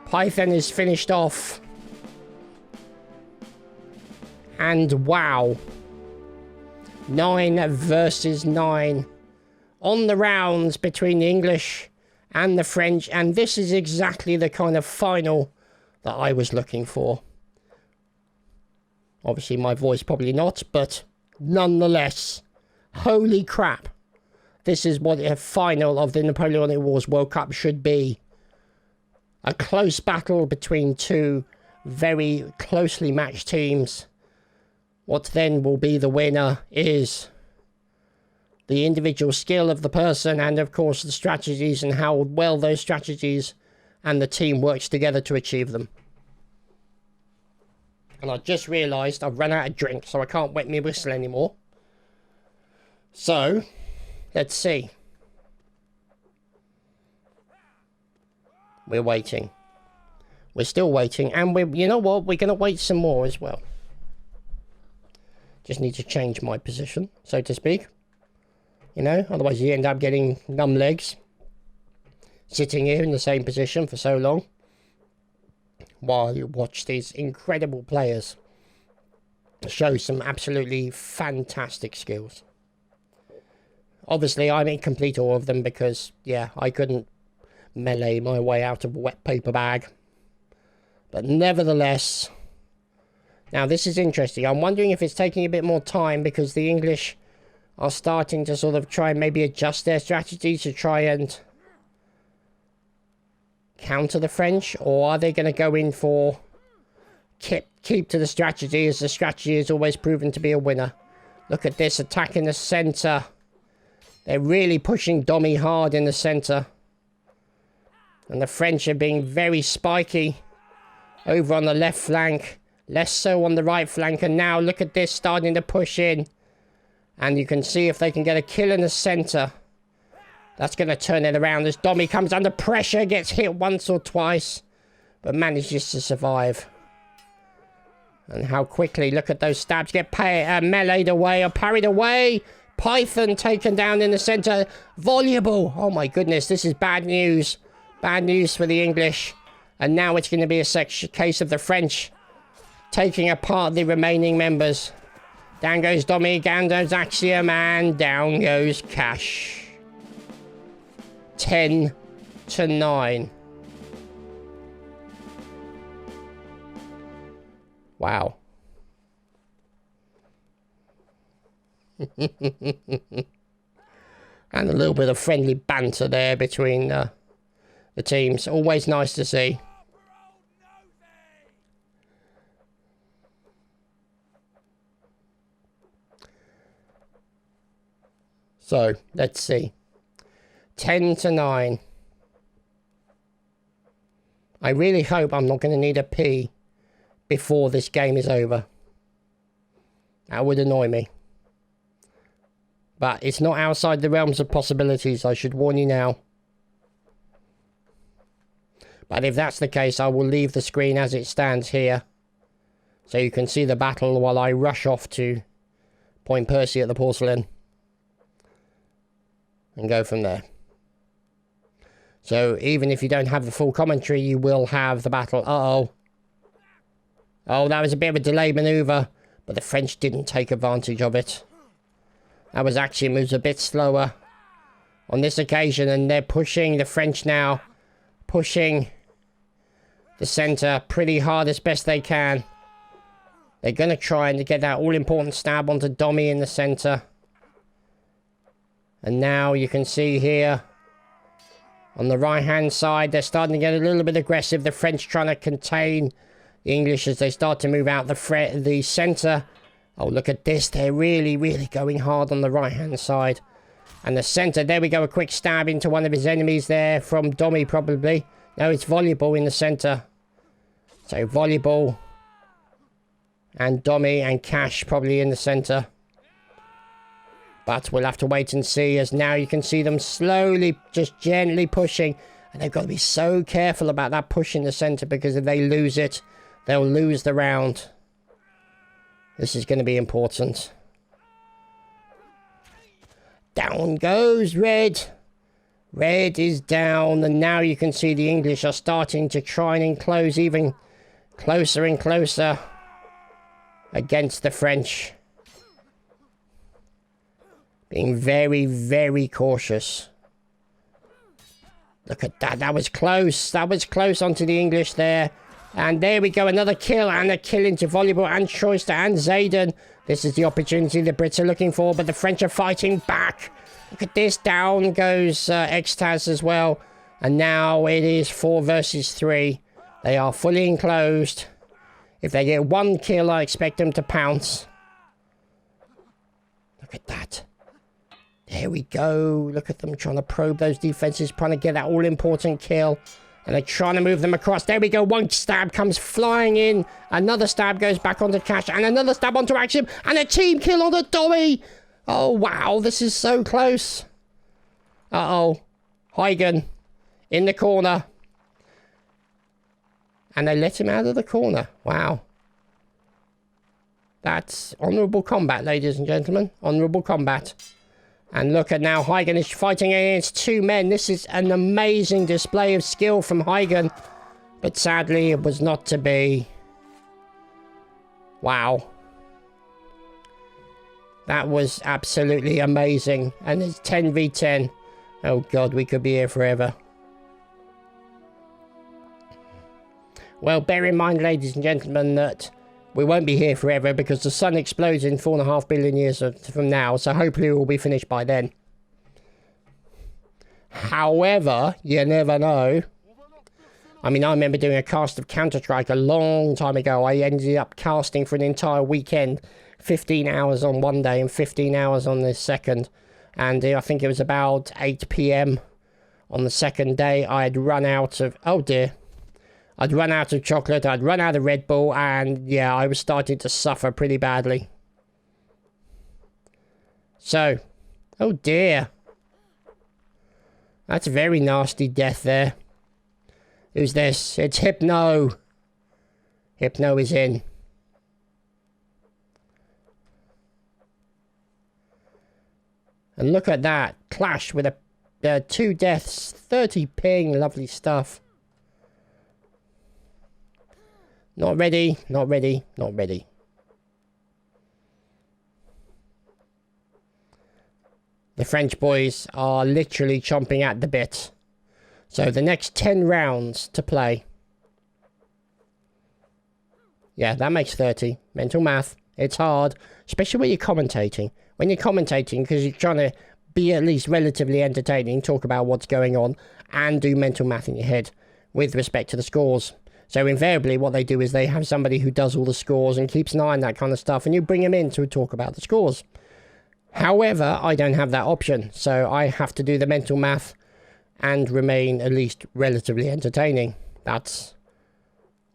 Python is finished off. And wow. 9 versus 9. On the rounds between the English and the French, and this is exactly the kind of final that I was looking for. Obviously, my voice probably not, but nonetheless, holy crap. This is what a final of the Napoleonic Wars World Cup should be. A close battle between two very closely matched teams. What then will be the winner is the individual skill of the person and, of course, the strategies and how well those strategies and the team works together to achieve them. And I just realised I've run out of drink, so I can't wet my whistle anymore. So, let's see. We're waiting. We're still waiting, and you know what? We're going to wait some more as well. Just need to change my position, so to speak. You know, otherwise you end up getting numb legs. Sitting here in the same position for so long. While you watch these incredible players show some absolutely fantastic skills. Obviously, I'm incomplete all of them because, yeah, I couldn't melee my way out of a wet paper bag. But nevertheless, now this is interesting. I'm wondering if it's taking a bit more time because the English are starting to sort of try and maybe adjust their strategy to try and counter the French, or are they going to go in for keep to the strategy, as the strategy has always proven to be a winner. Look at this attack in the centre. They're really pushing Dommy hard in the centre, and the French are being very spiky over on the left flank, less so on the right flank. And now look at this, starting to push in, and you can see if they can get a kill in the centre. That's going to turn it around as Dommy comes under pressure, gets hit once or twice, but manages to survive. And how quickly, look at those stabs, get meleeed away or parried away. Python taken down in the centre. Voluble. Oh my goodness, this is bad news. Bad news for the English. And now it's going to be a case of the French taking apart the remaining members. Down goes Dommy, down goes Axiom, and down goes Cash. 10-9. Wow. And a little bit of friendly banter there between the teams. Always nice to see. So, let's see. 10-9. I really hope I'm not going to need a pee before this game is over. That would annoy me. But it's not outside the realms of possibilities, I should warn you now. But if that's the case, I will leave the screen as it stands here, so you can see the battle while I rush off to Point Percy at the porcelain. And go from there. So even if you don't have the full commentary, you will have the battle. Uh-oh. Oh, that was a bit of a delayed manoeuvre, but the French didn't take advantage of it. That was actually moves a bit slower on this occasion, and they're pushing the French now. Pushing the centre pretty hard as best they can. They're going to try and get that all-important stab onto Dommy in the centre. And now you can see here, on the right-hand side, they're starting to get a little bit aggressive. The French trying to contain the English as they start to move out the centre. Oh, look at this. They're really, really going hard on the right-hand side. And the centre, there we go. A quick stab into one of his enemies there from Dommy, probably. No, it's Volleyball in the centre. So, Volleyball and Dommy and Cash probably in the centre. But we'll have to wait and see, as now you can see them slowly, just gently pushing. And they've got to be so careful about that push in the centre, because if they lose it, they'll lose the round. This is going to be important. Down goes Red. Red is down, and now you can see the English are starting to try and enclose even closer and closer against the French. Being very, very cautious. Look at that. That was close. That was close onto the English there. And there we go. Another kill. And a kill into Volleyball and Choister and Zayden. This is the opportunity the Brits are looking for. But the French are fighting back. Look at this. Down goes Extaz as well. And now it is 4 versus 3. They are fully enclosed. If they get one kill, I expect them to pounce. Look at that. There we go. Look at them trying to probe those defenses, trying to get that all-important kill. And they're trying to move them across. There we go. One stab comes flying in. Another stab goes back onto Cash. And another stab onto Axiom. And a team kill onto Dommy. Oh, wow. This is so close. Uh-oh. Huygen in the corner. And they let him out of the corner. Wow. That's honourable combat, ladies and gentlemen. Honourable combat. And look at now, Huygen is fighting against 2 men. This is an amazing display of skill from Huygen. But sadly, it was not to be. Wow. That was absolutely amazing. And it's 10v10. Oh God, we could be here forever. Well, bear in mind, ladies and gentlemen, that we won't be here forever, because the sun explodes in 4.5 billion years from now, so hopefully we'll be finished by then. However, you never know. I mean, I remember doing a cast of Counter-Strike a long time ago. I ended up casting for an entire weekend, 15 hours on one day and 15 hours on the second. And I think it was about 8 PM on the second day. I had run out of... Oh dear. I'd run out of chocolate, I'd run out of Red Bull, and yeah, I was starting to suffer pretty badly. So, oh dear. That's a very nasty death there. Who's this? It's Hypno. Hypno is in. And look at that. Clash with a 2 deaths, 30 ping, lovely stuff. Not ready, not ready, not ready. The French boys are literally chomping at the bit. So the next 10 rounds to play. Yeah, that makes 30. Mental math. It's hard, especially when you're commentating. When you're commentating, because you're trying to be at least relatively entertaining, talk about what's going on, and do mental math in your head with respect to the scores. So invariably what they do is they have somebody who does all the scores and keeps an eye on that kind of stuff, and you bring them in to talk about the scores. However, I don't have that option, so I have to do the mental math and remain at least relatively entertaining. That's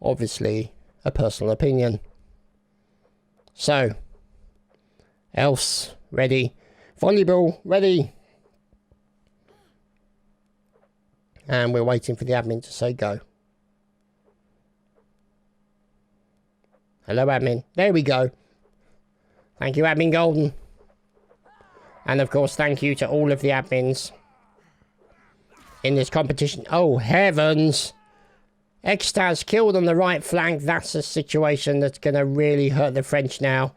obviously a personal opinion. So, else, ready. Volleyball, ready. And we're waiting for the admin to say go. Hello, admin. There we go. Thank you, Admin Golden. And of course, thank you to all of the admins in this competition. Oh, heavens! Extaz killed on the right flank. That's a situation that's going to really hurt the French now.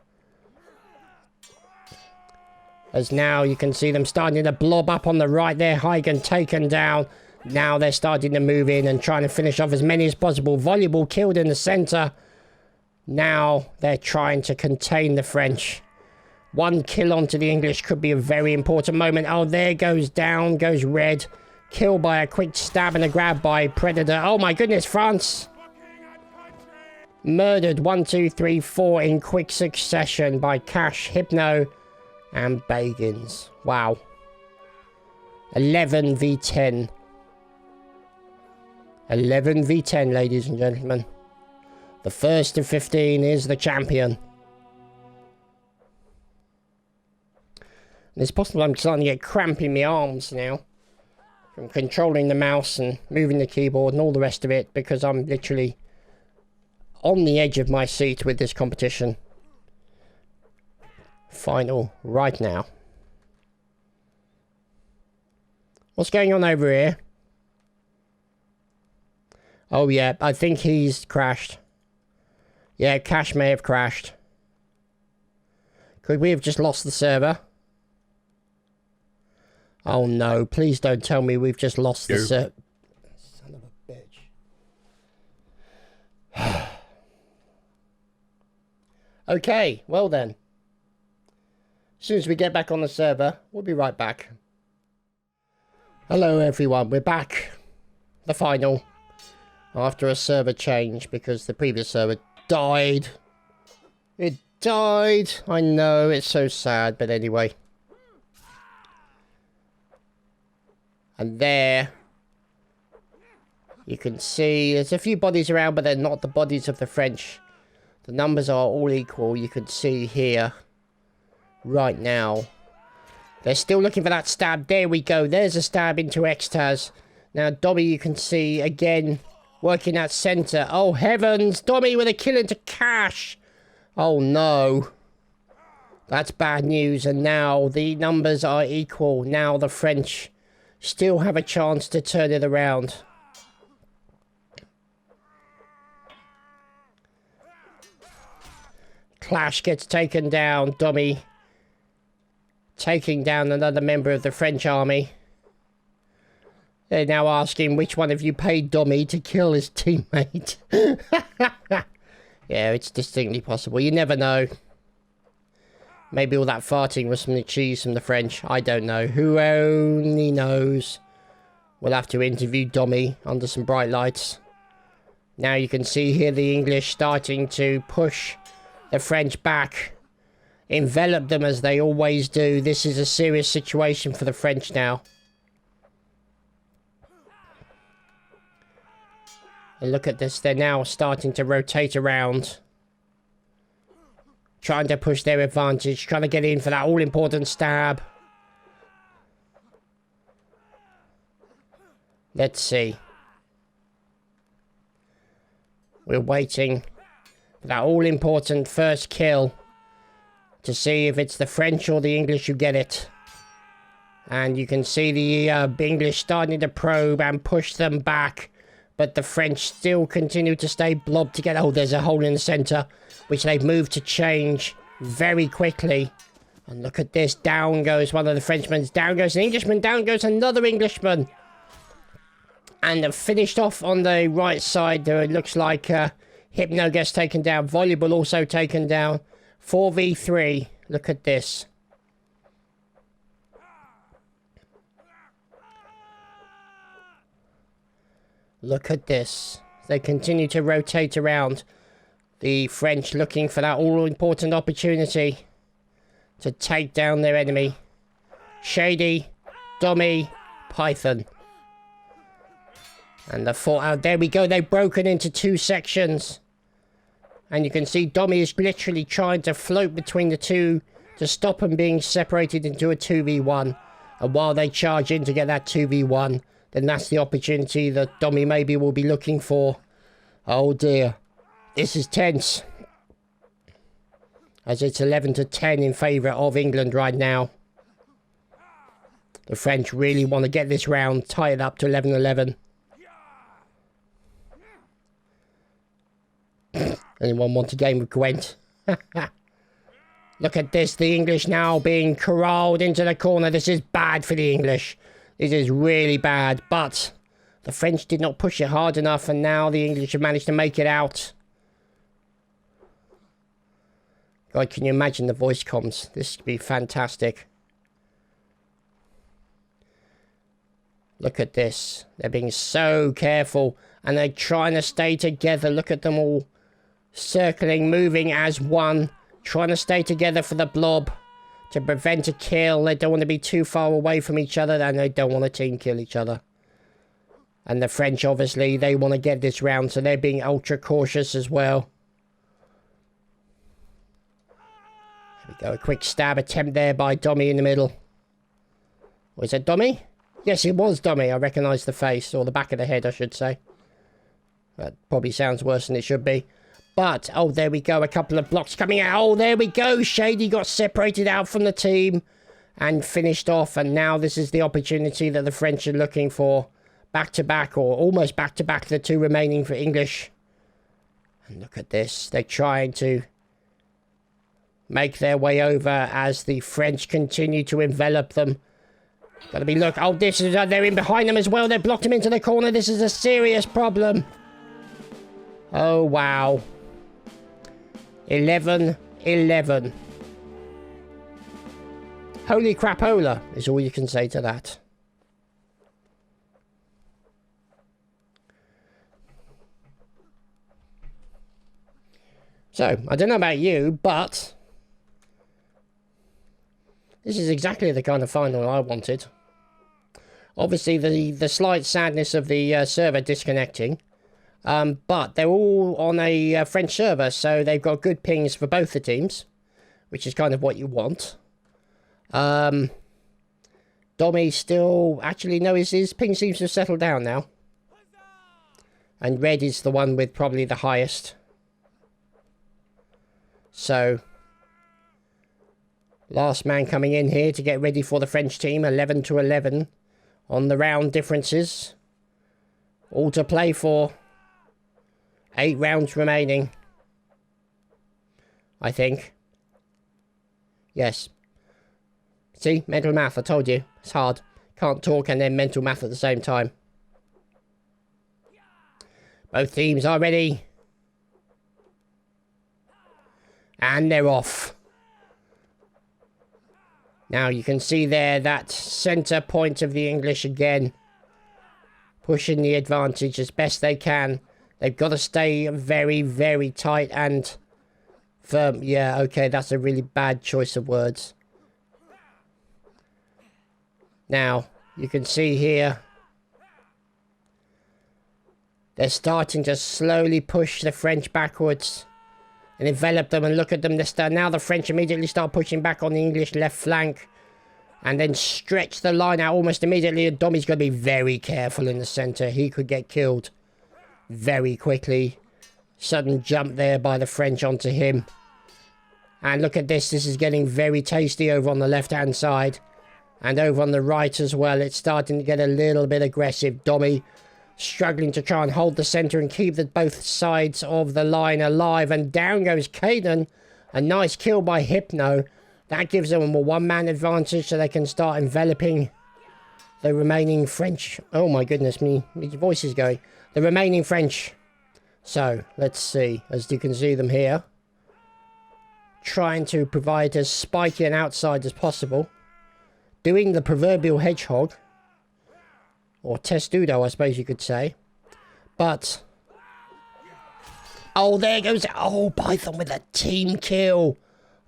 As now you can see them starting to blob up on the right there. Huygen taken down. Now they're starting to move in and trying to finish off as many as possible. Volleyball killed in the centre. Now they're trying to contain the French. One kill onto the English could be a very important moment. Oh, there goes down, goes red. Killed by a quick stab and a grab by Predator. Oh my goodness, France. Murdered 1, 2, 3, 4 in quick succession by Cash, Hypno and Bagans. Wow. 11 v 10. 11 v 10, ladies and gentlemen. The first of 15 is the champion. And it's possible I'm starting to get cramp in my arms now from controlling the mouse and moving the keyboard and all the rest of it, because I'm literally on the edge of my seat with this competition. Final right now. What's going on over here? Oh yeah, I think he's crashed. Yeah, Cash may have crashed. Could we have just lost the server? Oh no, please don't tell me we've just lost the server. Son of a bitch. Okay, well then. As soon as we get back on the server, we'll be right back. Hello everyone, we're back. The final. After a server change, because the previous server died. It died. I know, it's so sad, but anyway. And there, you can see there's a few bodies around, but they're not the bodies of the French. The numbers are all equal, you can see here, right now. They're still looking for that stab. There we go. There's a stab into Extaz. Now, Dobby, you can see, again, working at centre. Oh, heavens! Dobby with a kill into Cash! Oh, no. That's bad news. And now the numbers are equal. Now the French still have a chance to turn it around. Clash gets taken down. Dobby taking down another member of the French army. They're now asking which one of you paid Dommy to kill his teammate. Yeah, it's distinctly possible. You never know. Maybe all that farting was from the cheese from the French. I don't know. Who only knows? We'll have to interview Dommy under some bright lights. Now you can see here the English starting to push the French back. Envelop them as they always do. This is a serious situation for the French now. And look at this, they're now starting to rotate around. Trying to push their advantage, trying to get in for that all-important stab. Let's see. We're waiting for that all-important first kill to see if it's the French or the English who get it. And you can see the English starting to probe and push them back. But the French still continue to stay blobbed together. Oh, there's a hole in the centre, which they've moved to change very quickly. And look at this. Down goes one of the Frenchmen. Down goes an Englishman. Down goes another Englishman. And they've finished off on the right side. There it looks like Hypno gets taken down. Volleyball also taken down. 4v3. Look at this. Look at this. They continue to rotate around. The French looking for that all-important opportunity to take down their enemy. Shady, Dommy, Python. And the fort out. There we go. They've broken into two sections. And you can see Dommy is literally trying to float between the two to stop them being separated into a 2v1. And while they charge in to get that 2v1, then that's the opportunity that Dommy maybe will be looking for. Oh dear. This is tense. As it's 11-10 in favour of England right now. The French really want to get this round, tie it up to 11-11. Anyone want a game of Gwent? Look at this, the English now being corralled into the corner. This is bad for the English. This is really bad, but the French did not push it hard enough, and now the English have managed to make it out. God, can you imagine the voice comms? This would be fantastic. Look at this. They're being so careful, and they're trying to stay together. Look at them all circling, moving as one, trying to stay together for the blob to prevent a kill. They don't want to be too far away from each other, and they don't want to team kill each other. And the French, obviously, they want to get this round, so they're being ultra cautious as well. There we go, a quick stab attempt there by Dommy in the middle. Was it Dommy? Yes, it was Dommy. I recognise the face, or the back of the head, I should say. That probably sounds worse than it should be. But, oh, there we go. A couple of blocks coming out. Oh, there we go. Shady got separated out from the team and finished off. And now this is the opportunity that the French are looking for. Back-to-back, or almost back-to-back, the two remaining for English. And look at this. They're trying to make their way over as the French continue to envelop them. Gotta be, look. Oh, this is, they're in behind them as well. They've blocked him into the corner. This is a serious problem. Oh, wow. 11-11. Holy crapola is all you can say to that. So, I don't know about you, but this is exactly the kind of final I wanted. Obviously, the slight sadness of the server disconnecting. But they're all on a French server, so they've got good pings for both the teams, which is kind of what you want. Dommy still... Actually, no, his ping seems to have settled down now. And red is the one with probably the highest. So, last man coming in here to get ready for the French team, 11-11 on the round differences. All to play for. 8 rounds remaining. I think. Yes. See? Mental math, I told you. It's hard. Can't talk and then mental math at the same time. Both teams are ready. And they're off. Now you can see there that centre point of the English again. Pushing the advantage as best they can. They've got to stay very, very tight and firm. Yeah, okay, that's a really bad choice of words. Now, you can see here. They're starting to slowly push the French backwards. And envelop them and look at them. Now the French immediately start pushing back on the English left flank. And then stretch the line out almost immediately. And Dommy's going to be very careful in the centre. He could get killed very quickly. Sudden jump there by the French onto him. And look at this. This is getting very tasty over on the left-hand side. And over on the right as well. It's starting to get a little bit aggressive. Dommy struggling to try and hold the centre and keep both sides of the line alive. And down goes Caden. A nice kill by Hypno. That gives them a one-man advantage so they can start enveloping the remaining French. Oh my goodness me. His voice is going. The remaining French. So, let's see. As you can see them here. Trying to provide as spiky an outside as possible. Doing the proverbial hedgehog. Or testudo, I suppose you could say. But... oh, there goes... oh, Python with a team kill.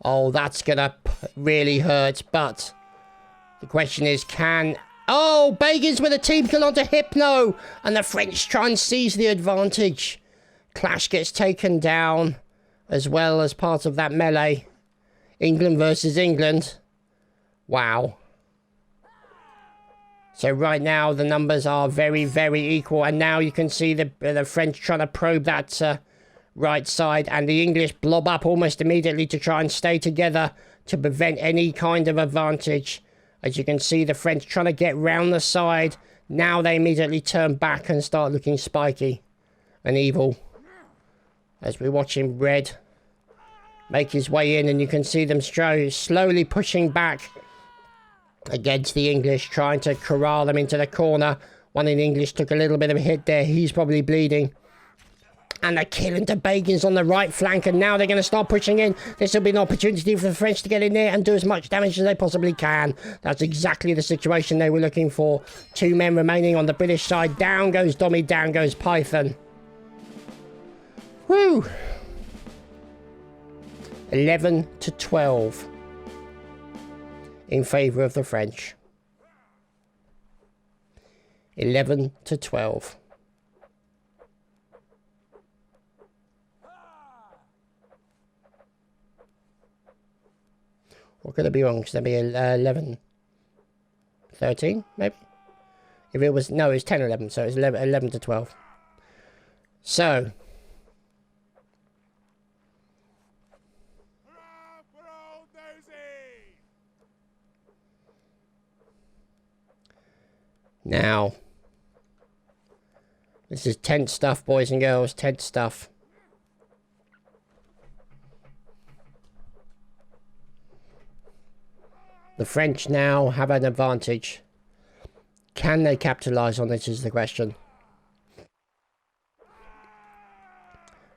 Oh, that's gonna really hurt. But the question is, can... oh, Bagans with a team kill onto Hypno. And the French try and seize the advantage. Clash gets taken down. as well as part of that melee. England versus England. Wow. So right now the numbers are very, very equal. And now you can see the French trying to probe that right side. And the English blob up almost immediately to try and stay together to prevent any kind of advantage. As you can see, the French trying to get round the side. Now they immediately turn back and start looking spiky and evil. As we're watching Red make his way in, and you can see them slowly pushing back against the English, trying to corral them into the corner. One in English took a little bit of a hit there. He's probably bleeding. And they're killing the Bagans on the right flank, and now they're going to start pushing in. This will be an opportunity for the French to get in there and do as much damage as they possibly can. That's exactly the situation they were looking for. 2 men remaining on the British side. Down goes Dommy, down goes Python. Woo! 11-12 in favour of the French. 11-12. What could I be wrong? Should that be 11, 13, maybe? If it was, no, it was 10-11, so it's 11-12. So, now, this is tense stuff, boys and girls, tense stuff. The French now have an advantage. Can they capitalise on it is the question.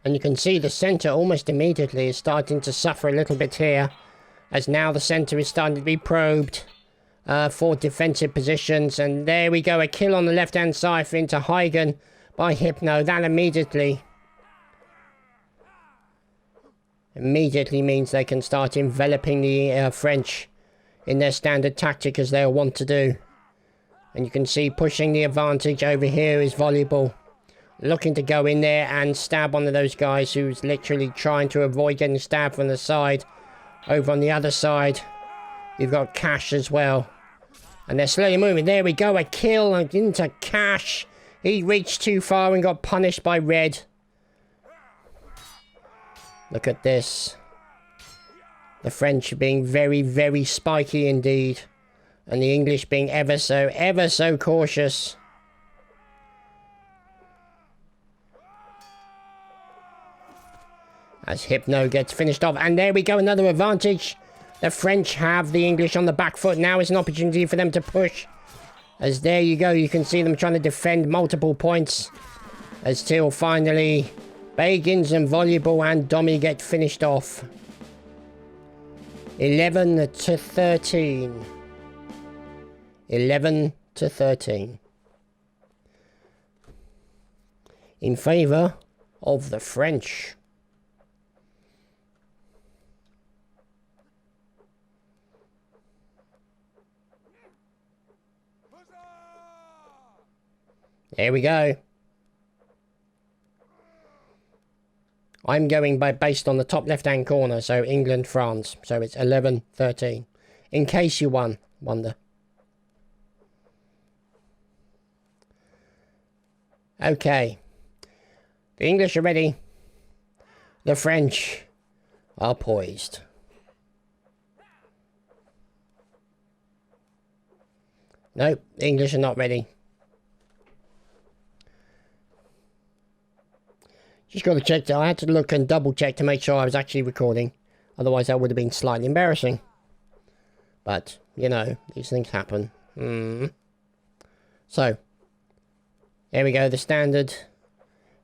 And you can see the centre almost immediately is starting to suffer a little bit here. As now the centre is starting to be probed for defensive positions. And there we go, a kill on the left-hand side into Huygen by Hypno. That immediately means they can start enveloping the French in their standard tactic, as they'll want to do. And you can see pushing the advantage over here is Volleyball. Looking to go in there and stab one of those guys who's literally trying to avoid getting stabbed from the side. Over on the other side, you've got Cash as well. And they're slowly moving. There we go, a kill into Cash. He reached too far and got punished by Red. Look at this. The French being very, very spiky indeed. And the English being ever so cautious. As Hypno gets finished off. And there we go, another advantage. The French have the English on the back foot. Now is an opportunity for them to push. As there you go, you can see them trying to defend multiple points. As till finally, Bagans and Volleyball and Dommy get finished off. 11-13. 11-13. In favour of the French. There we go. I'm going based on the top left-hand corner, so England, France. So it's 11-13. In case you wonder. Okay. The English are ready. The French are poised. Nope, the English are not ready. Just got to check that. I had to look and double check to make sure I was actually recording. Otherwise that would have been slightly embarrassing. But, you know, these things happen. So, there we go, the standard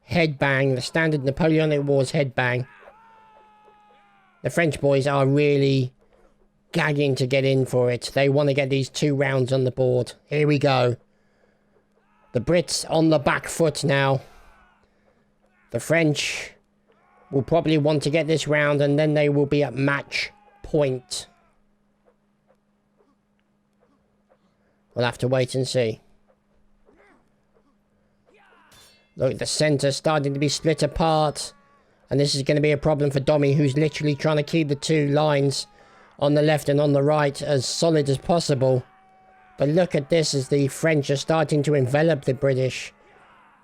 headbang, the standard Napoleonic Wars headbang. The French boys are really gagging to get in for it. They want to get these 2 rounds on the board. Here we go. The Brits on the back foot now. The French will probably want to get this round, and then they will be at match point. We'll have to wait and see. Look, the centre starting to be split apart. And this is going to be a problem for Dommy, who's literally trying to keep the two lines on the left and on the right as solid as possible. But look at this as the French are starting to envelop the British.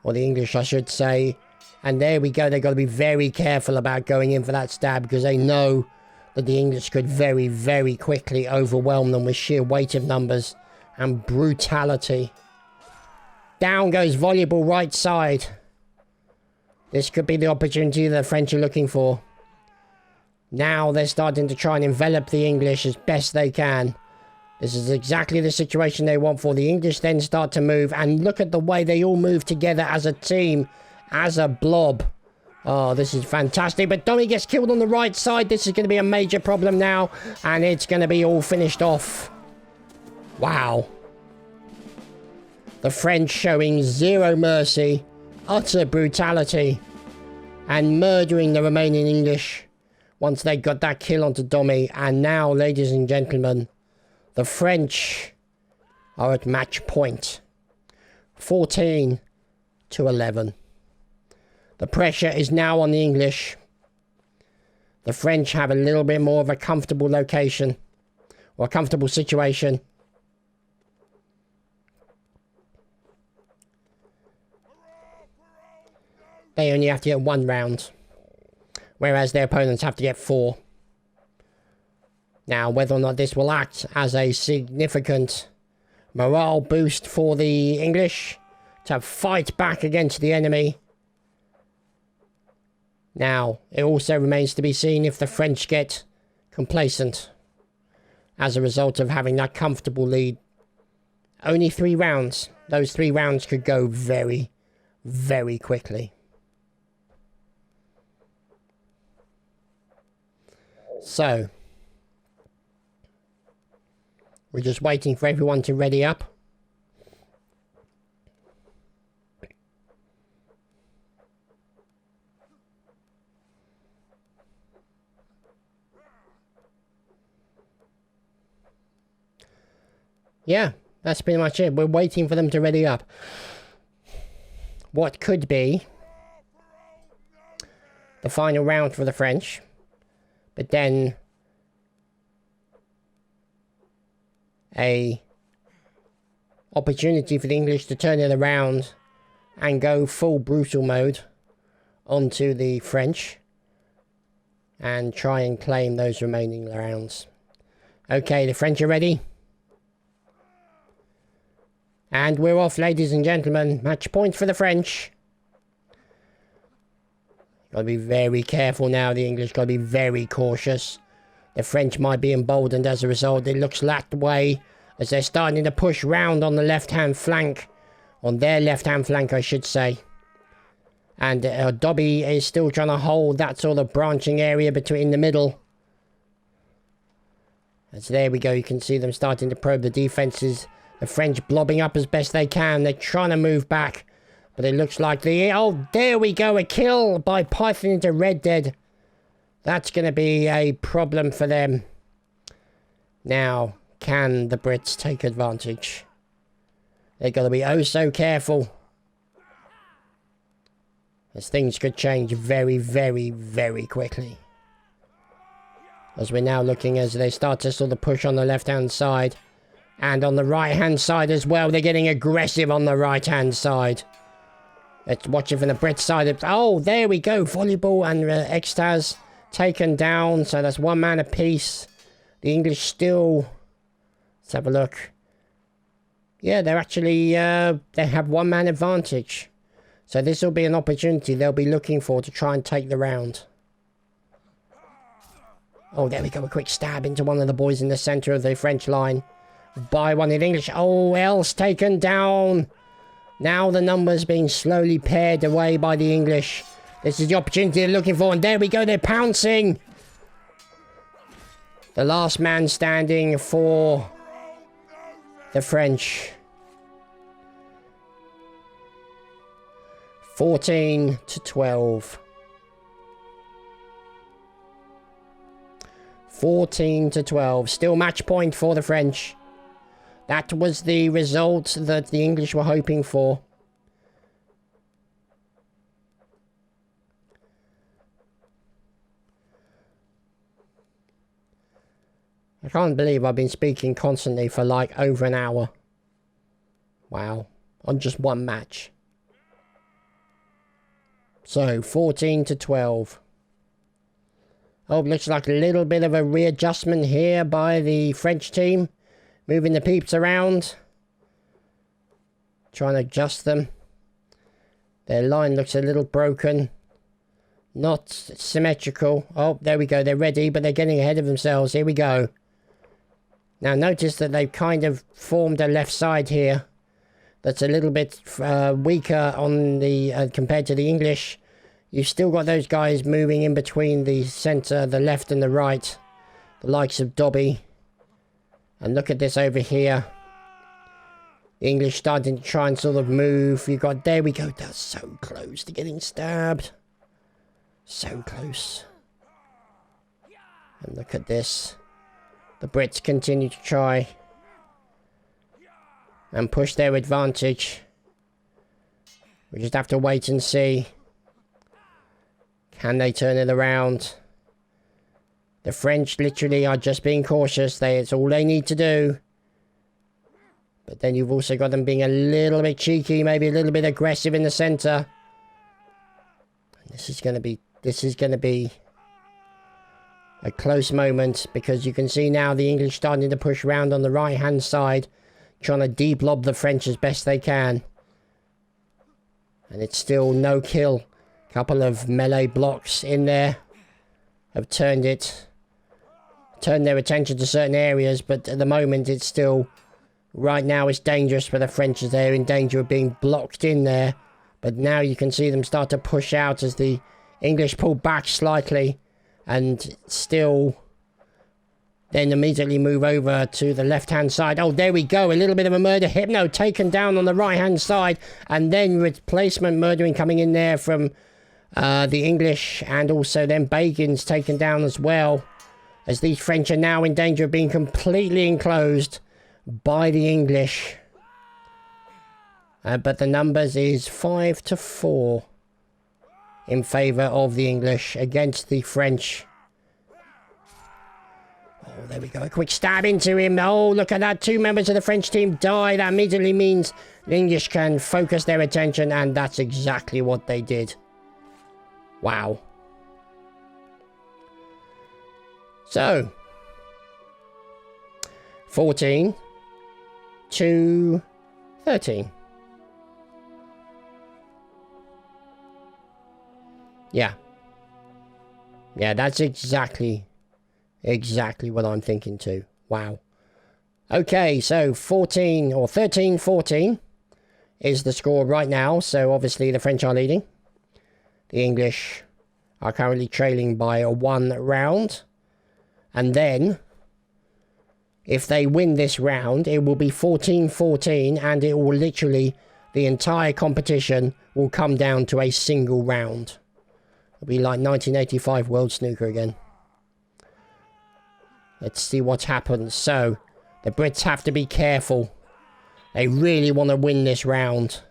Or the English, I should say. And there we go. They've got to be very careful about going in for that stab, because they know that the English could very, very quickly overwhelm them with sheer weight of numbers and brutality. Down goes voluble right side. This could be the opportunity that the French are looking for. Now they're starting to try and envelop the English as best they can. This is exactly the situation they want for. The English then start to move, and look at the way they all move together as a team, as a blob. Oh, this is fantastic. But Dommy gets killed on the right side. This is going to be a major problem now, and it's going to be all finished off. Wow. The French showing zero mercy, utter brutality, and murdering the remaining English once they got that kill onto Dommy. And now, ladies and gentlemen, the French are at match point. 14 to 11. The pressure is now on the English. The French have a little bit more of a comfortable location, or a comfortable situation. They only have to get 1 round, whereas their opponents have to get 4. Now, whether or not this will act as a significant morale boost for the English to fight back against the enemy. Now, it also remains to be seen if the French get complacent as a result of having that comfortable lead. Only 3 rounds. Those 3 rounds could go very, very quickly. So, we're just waiting for everyone to ready up. Yeah, that's pretty much it. We're waiting for them to ready up. What could be the final round for the French, but then a opportunity for the English to turn it around and go full brutal mode onto the French and try and claim those remaining rounds. Okay, the French are ready. And we're off, ladies and gentlemen. Match point for the French. Gotta be very careful now, the English. Gotta be very cautious. The French might be emboldened as a result. It looks that way as they're starting to push round on the left-hand flank. On their left-hand flank, I should say. And Dobby is still trying to hold that sort of branching area between the middle. As there we go, you can see them starting to probe the defences. The French blobbing up as best they can. They're trying to move back. But it looks like oh, there we go. A kill by Python into Red Dead. That's going to be a problem for them. Now, can the Brits take advantage? They've got to be oh so careful, as things could change very, very, very quickly. As we're now looking as they start to sort of push on the left-hand side. And on the right-hand side as well. They're getting aggressive on the right-hand side. Let's watch it from the Brit side. Oh, there we go. Volleyball and Extaz taken down. So that's 1 man apiece. The English still... Let's have a look. Yeah, they're actually... they have 1 man advantage. So this will be an opportunity they'll be looking for to try and take the round. Oh, there we go. A quick stab into one of the boys in the centre of the French line. By one in English. Oh, else taken down. Now the numbers being slowly pared away by the English. This is the opportunity they're looking for. And there we go. They're pouncing. The last man standing for the French. 14 to 12. 14 to 12. Still match point for the French. That was the result that the English were hoping for. I can't believe I've been speaking constantly for like over an hour. Wow. On just one match. So, 14 to 12. Oh, looks like a little bit of a readjustment here by the French team. Moving the peeps around. Trying to adjust them. Their line looks a little broken. Not symmetrical. Oh, there we go. They're ready, but they're getting ahead of themselves. Here we go. Now, notice that they've kind of formed a left side here. That's a little bit weaker on the compared to the English. You've still got those guys moving in between the centre, the left and the right. The likes of Dobby. And look at this over here. The English starting to try and sort of move. You got, there we go. That's so close to getting stabbed. So close. And look at this. The Brits continue to try and push their advantage. We just have to wait and see. Can they turn it around? The French literally are just being cautious. It's all they need to do. But then you've also got them being a little bit cheeky, maybe a little bit aggressive in the centre. This is going to be a close moment, because you can see now the English starting to push round on the right hand side, trying to de-blob the French as best they can. And it's still no kill. Couple of melee blocks in there have turned their attention to certain areas, but at the moment it's still, right now it's dangerous for the French, as they're in danger of being blocked in there. But now you can see them start to push out as the English pull back slightly, and still then immediately move over to the left hand side. Oh, there we go, a little bit of a murder. Hypno taken down on the right hand side, and then replacement murdering coming in there from the English, and also then Bacon's taken down as well, as these French are now in danger of being completely enclosed by the English. But the numbers is 5 to 4 in favour of the English against the French. Oh, there we go. A quick stab into him. Oh, look at that. 2 members of the French team die. That immediately means the English can focus their attention, and that's exactly what they did. Wow. So, 14 to 13. Yeah. Yeah, that's exactly what I'm thinking too. Wow. Okay, so 14 or 13-14 is the score right now. So obviously the French are leading. The English are currently trailing by 1 round. And then, if they win this round, it will be 14-14, and it will literally, the entire competition will come down to a single round. It'll be like 1985 World Snooker again. Let's see what happens. So, the Brits have to be careful. They really want to win this round.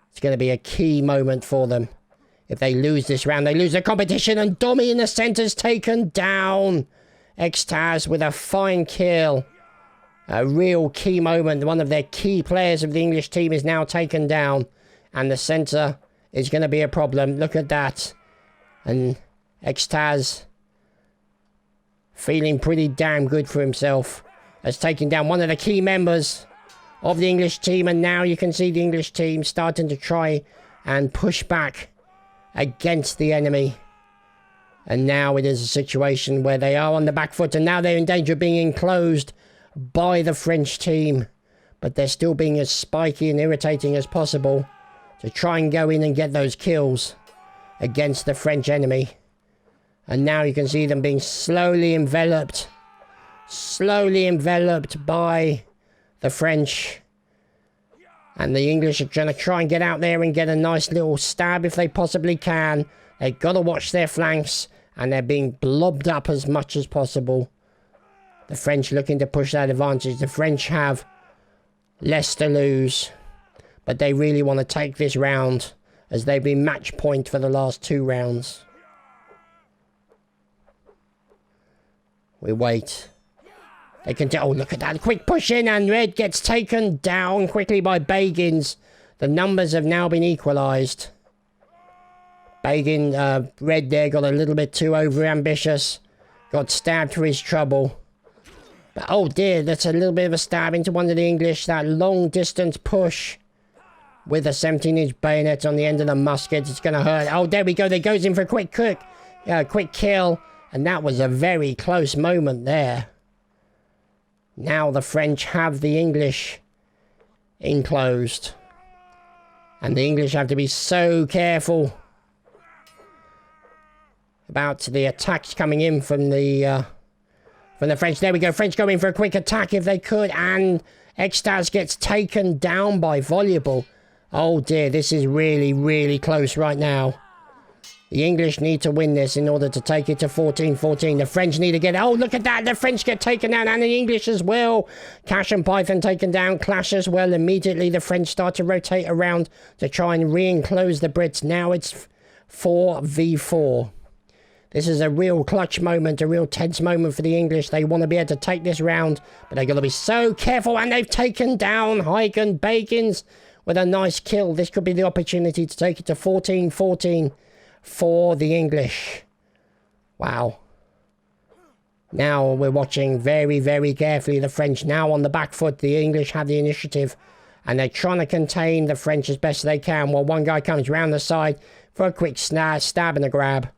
It's going to be a key moment for them. If they lose this round, they lose the competition, and Domi in the centre's taken down. Extaz with a fine kill. A real key moment. One of their key players of the English team is now taken down, and the centre is going to be a problem. Look at that. And Extaz, feeling pretty damn good for himself, has taken down one of the key members of the English team, and now you can see the English team starting to try and push back against the enemy. And now it is a situation where they are on the back foot, and now they're in danger of being enclosed by the French team. But they're still being as spiky and irritating as possible to try and go in and get those kills against the French enemy. And now you can see them being slowly enveloped by the French. And the English are going to try and get out there and get a nice little stab if they possibly can. They've got to watch their flanks, and they're being blobbed up as much as possible. The French looking to push that advantage. The French have less to lose, but they really want to take this round, as they've been match point for the last 2 rounds. We wait. They can oh, look at that. Quick push in, and Red gets taken down quickly by Bagans. The numbers have now been equalised. Red there got a little bit too over-ambitious. Got stabbed for his trouble. But oh dear, that's a little bit of a stab into one of the English. That long-distance push with a 17-inch bayonet on the end of the musket. It's going to hurt. Oh, there we go. They goes in for a quick kill. And that was a very close moment there. Now the French have the English enclosed. And the English have to be so careful about the attacks coming in from the French. There we go. French going for a quick attack if they could. And Extaz gets taken down by Voluble. Oh dear, this is really, really close right now. The English need to win this in order to take it to 14-14. The French need to get... Oh, look at that. The French get taken down, and the English as well. Cash and Python taken down. Clash as well. Immediately, the French start to rotate around to try and re-enclose the Brits. Now it's 4v4. This is a real clutch moment, a real tense moment for the English. They want to be able to take this round, but they've got to be so careful, and they've taken down Huygens Bagans with a nice kill. This could be the opportunity to take it to 14-14. For the English. Wow. Now we're watching very, very carefully. The French now on the back foot. The English have the initiative. And they're trying to contain the French as best they can. While one guy comes round the side for a quick stab and a grab.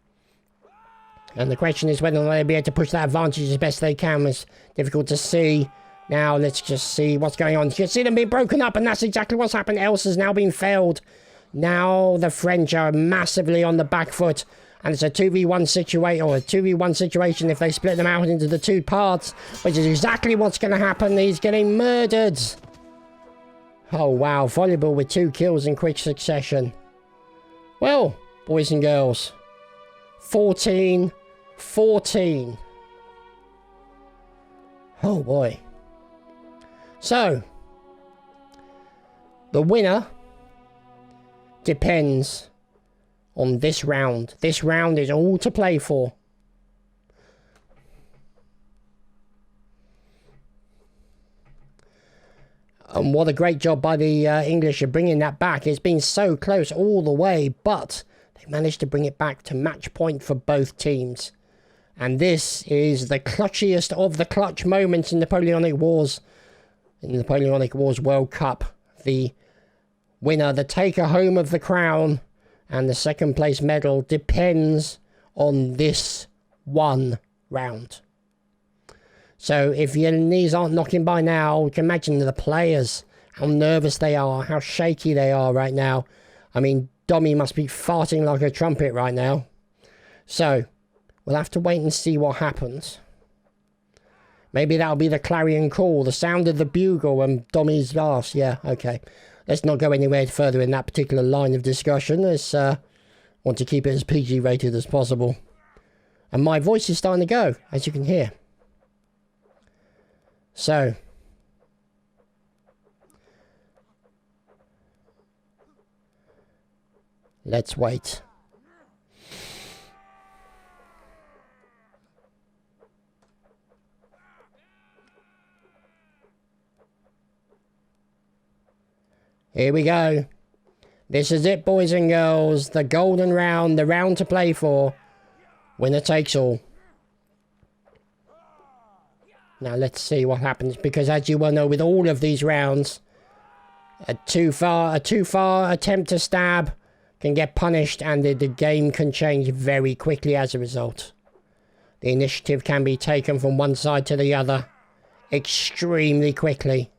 And the question is whether they'll be able to push that advantage as best they can. It's difficult to see. Now let's just see what's going on. You can see them being broken up. And that's exactly what's happened. Else has now been failed. Now the French are massively on the back foot, and it's a 2v1 situation, or a 2v1 situation if they split them out into the two parts, which is exactly what's going to happen. He's getting murdered. Oh wow, Voluble with 2 kills in quick succession. Well, boys and girls, 14-14. Oh boy. So, the winner depends on this round. This round is all to play for. And what a great job by the English of bringing that back. It's been so close all the way, but they managed to bring it back to match point for both teams. And this is the clutchiest of the clutch moments in Napoleonic Wars. In the Napoleonic Wars World Cup. The winner, the taker home of the crown, and the second place medal depends on this one round. So if your knees aren't knocking by now, you can imagine the players, how nervous they are, how shaky they are right now. I mean, Dommy must be farting like a trumpet right now. So, we'll have to wait and see what happens. Maybe that'll be the clarion call, the sound of the bugle and Dommy's last. Yeah, okay. Let's not go anywhere further in that particular line of discussion. Let's want to keep it as PG rated as possible. And my voice is starting to go, as you can hear. So, let's wait. Here we go. This is it, boys and girls. The golden round, the round to play for. Winner takes all. Now let's see what happens, because as you well know, with all of these rounds, a too far attempt to stab can get punished, and the game can change very quickly as a result. The initiative can be taken from one side to the other extremely quickly.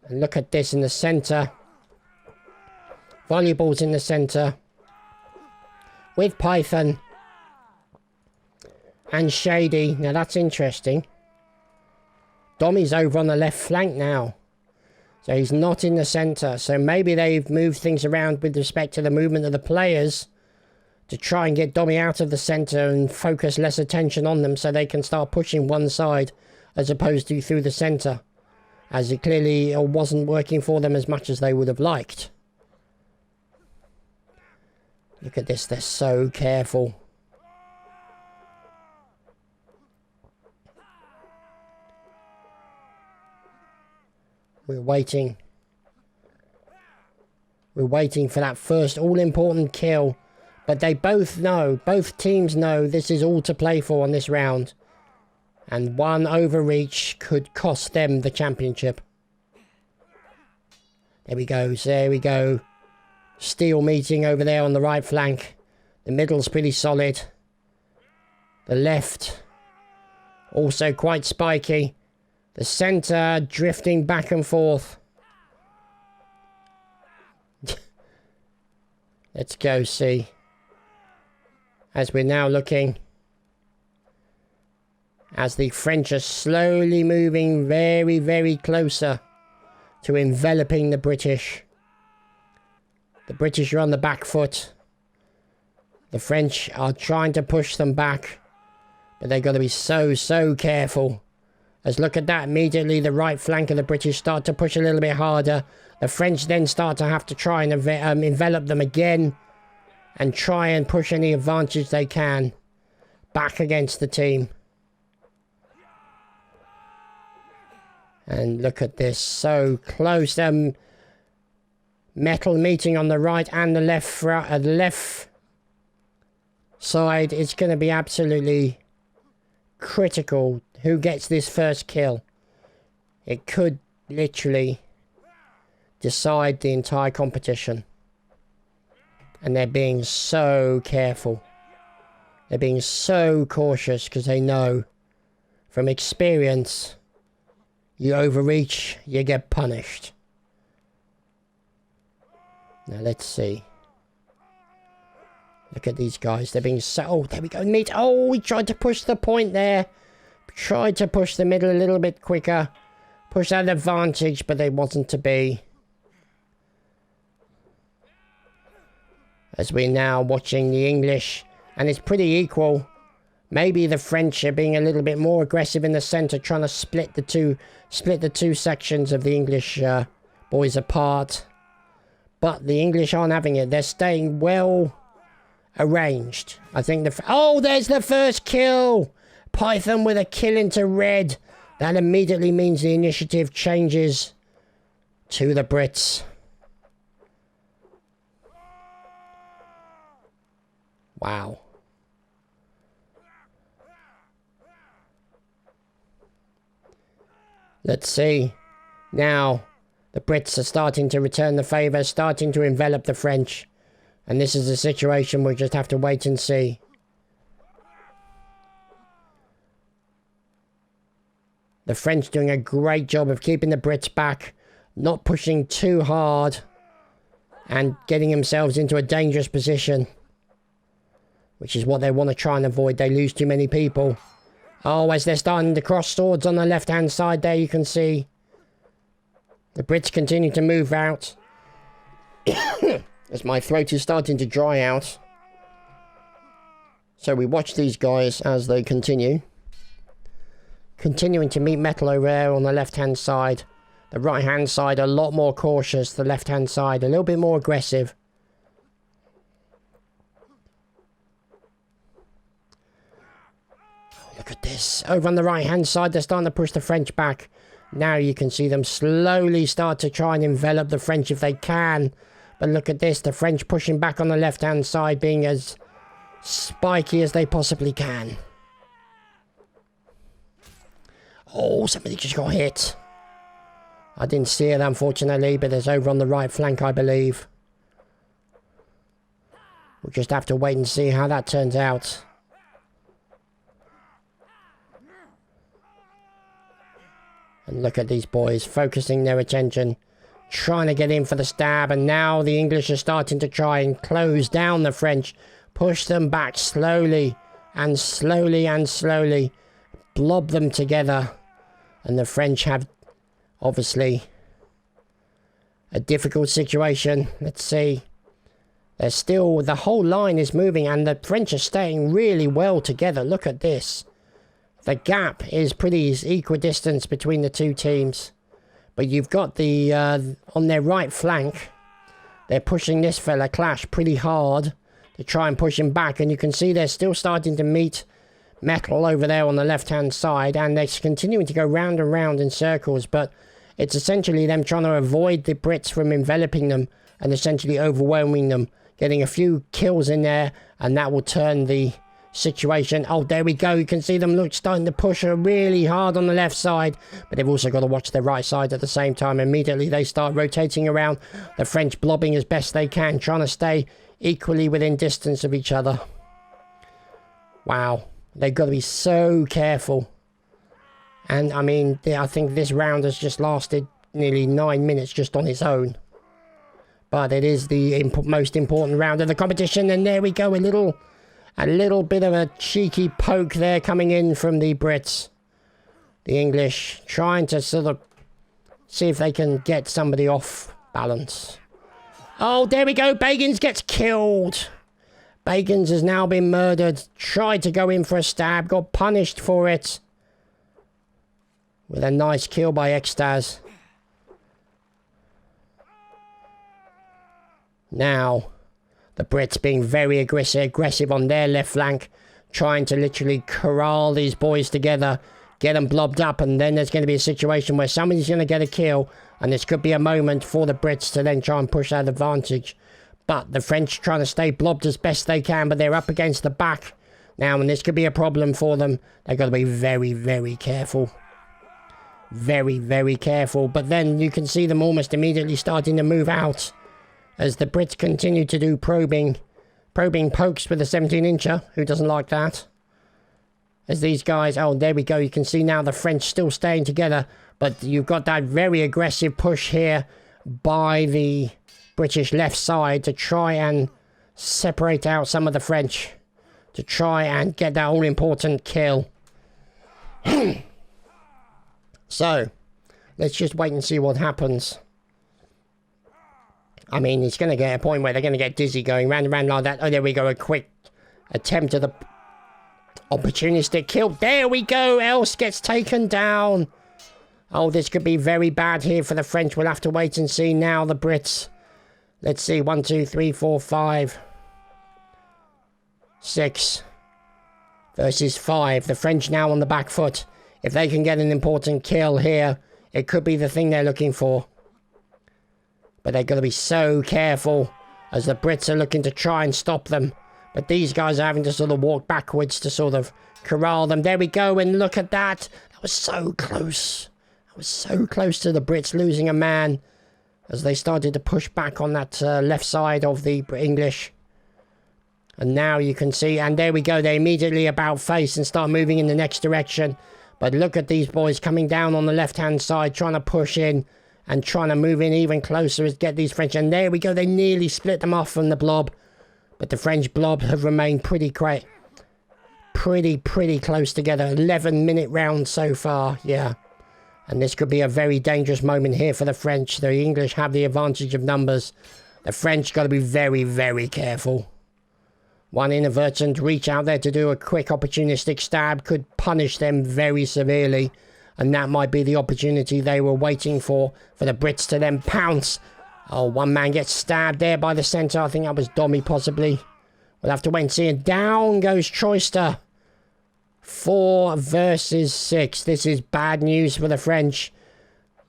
And look at this in the centre. Volleyball's in the centre. With Python. And Shady. Now that's interesting. Dommy's over on the left flank now. So he's not in the centre. So maybe they've moved things around with respect to the movement of the players to try and get Dommy out of the centre and focus less attention on them so they can start pushing one side as opposed to through the centre. As it clearly wasn't working for them as much as they would have liked. Look at this, they're so careful. We're waiting. We're waiting for that first all-important kill. But they both know, both teams know this is all to play for on this round. And one overreach could cost them the championship. There we go, there we go. Steel meeting over there on the right flank. The middle's pretty solid. The left, also quite spiky. The centre drifting back and forth. Let's go see. As we're now looking. As the French are slowly moving very, very closer to enveloping the British. The British are on the back foot. The French are trying to push them back. But they've got to be so careful. As look at that, immediately the right flank of the British start to push a little bit harder. The French then start to have to try and envelop them again. And try and push any advantage they can back against the team. And look at this, so close. Metal meeting on the right and the left side. It's going to be absolutely critical who gets this first kill. It could literally decide the entire competition. And they're being so careful. They're being so cautious because they know from experience, you overreach, you get punished. Now let's see. Look at these guys. They're being so... Oh, there we go. Meet. Oh, we tried to push the point there. Tried to push the middle a little bit quicker. Push that advantage, but it wasn't to be. As we're now watching the English, and it's pretty equal. Maybe the French are being a little bit more aggressive in the centre, trying to split the two sections of the English boys apart. But the English aren't having it. They're staying well arranged. I think oh, there's the first kill! Python with a kill into red. That immediately means the initiative changes to the Brits. Wow. Let's see. Now, the Brits are starting to return the favour, starting to envelop the French. And this is a situation we'll just have to wait and see. The French doing a great job of keeping the Brits back, not pushing too hard, and getting themselves into a dangerous position. Which is what they want to try and avoid. They lose too many people. Oh, as they're starting to cross swords on the left-hand side there, you can see the Brits continue to move out. As my throat is starting to dry out. So we watch these guys as they continue. Continuing to meet metal over there on the left-hand side. The right-hand side a lot more cautious. The left-hand side a little bit more aggressive. Look at this. Over on the right-hand side, they're starting to push the French back. Now you can see them slowly start to try and envelop the French if they can. But look at this. The French pushing back on the left-hand side, being as spiky as they possibly can. Oh, somebody just got hit. I didn't see it, unfortunately, but it's over on the right flank, I believe. We'll just have to wait and see how that turns out. And look at these boys focusing their attention, trying to get in for the stab, and now the English are starting to try and close down the French, push them back slowly and slowly and slowly, blob them together, and the French have obviously a difficult situation. Let's see. They're still, the whole line is moving, and the French are staying really well together. Look at this. The gap is pretty equidistant between the two teams. But you've got the, on their right flank, they're pushing this fella, Clash, pretty hard to try and push him back. And you can see they're still starting to meet metal over there on the left-hand side. And they're continuing to go round and round in circles. But It's essentially them trying to avoid the Brits from enveloping them and essentially overwhelming them. Getting a few kills in there, and that will turn the situation. Oh, there we go. You can see them starting to push her really hard on the left side, but they've also got to watch their right side at the same time. Immediately they start rotating around, the French blobbing as best they can, trying to stay equally within distance of each other. Wow, they've got to be so careful. And I mean, I think this round has just lasted nearly 9 minutes just on its own. But it is the most important round of the competition, and there we go, a little bit of a cheeky poke there coming in from the Brits. The English trying to sort of see if they can get somebody off balance. Oh, there we go, Bagans gets killed. Bagans has now been murdered, tried to go in for a stab, got punished for it. With a nice kill by Extaz. Now, the Brits being very aggressive on their left flank, trying to literally corral these boys together, get them blobbed up, and then there's going to be a situation where somebody's going to get a kill, and this could be a moment for the Brits to then try and push that advantage. But the French trying to stay blobbed as best they can, but they're up against the back now, and this could be a problem for them. They've got to be very, very careful. Very, very careful. But then you can see them almost immediately starting to move out as the Brits continue to do probing pokes with a 17-incher. Who doesn't like that? As these guys... Oh, there we go. You can see now the French still staying together. But you've got that very aggressive push here by the British left side to try and separate out some of the French. To try and get that all-important kill. So, let's just wait and see what happens. I mean, it's going to get a point where they're going to get dizzy going round and round like that. Oh, there we go. A quick attempt at the opportunistic kill. There we go. Else gets taken down. Oh, this could be very bad here for the French. We'll have to wait and see now. The Brits. Let's see. 1, 2, 3, 4, 5. 6. Versus 5. The French now on the back foot. If they can get an important kill here, it could be the thing they're looking for. But they've got to be so careful as the Brits are looking to try and stop them. But these guys are having to sort of walk backwards to sort of corral them. There we go, and look at that. That was so close. That was so close to the Brits losing a man as they started to push back on that left side of the English. And now you can see, and there we go. They immediately about face and start moving in the next direction. But look at these boys coming down on the left-hand side, trying to push in. And trying to move in even closer as get these French. And there we go. They nearly split them off from the blob. But the French blob have remained pretty close together. 11-minute round so far. Yeah. And this could be a very dangerous moment here for the French. The English have the advantage of numbers. The French got to be very, very careful. One inadvertent reach out there to do a quick opportunistic stab could punish them very severely. And that might be the opportunity they were waiting for the Brits to then pounce. Oh, one man gets stabbed there by the centre. I think that was Dommy, possibly. We'll have to wait and see. And down goes Troyster. 4 versus 6. This is bad news for the French.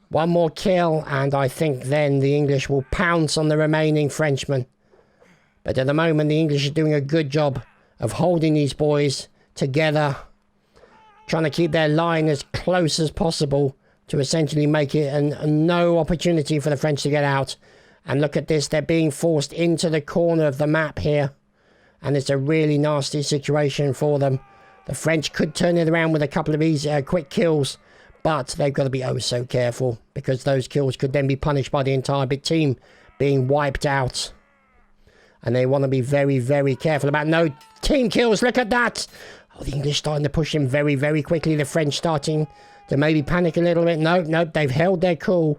One more kill, and I think then the English will pounce on the remaining Frenchmen. But at the moment, the English are doing a good job of holding these boys together. Trying to keep their line as close as possible to essentially make it no opportunity for the French to get out. And look at this, they're being forced into the corner of the map here. And it's a really nasty situation for them. The French could turn it around with a couple of easy, quick kills. But they've got to be oh so careful. Because those kills could then be punished by the entire big team being wiped out. And they want to be very, very careful about no team kills. Look at that! Oh, the English starting to push him very, very quickly. The French starting to maybe panic a little bit. No, they've held their cool.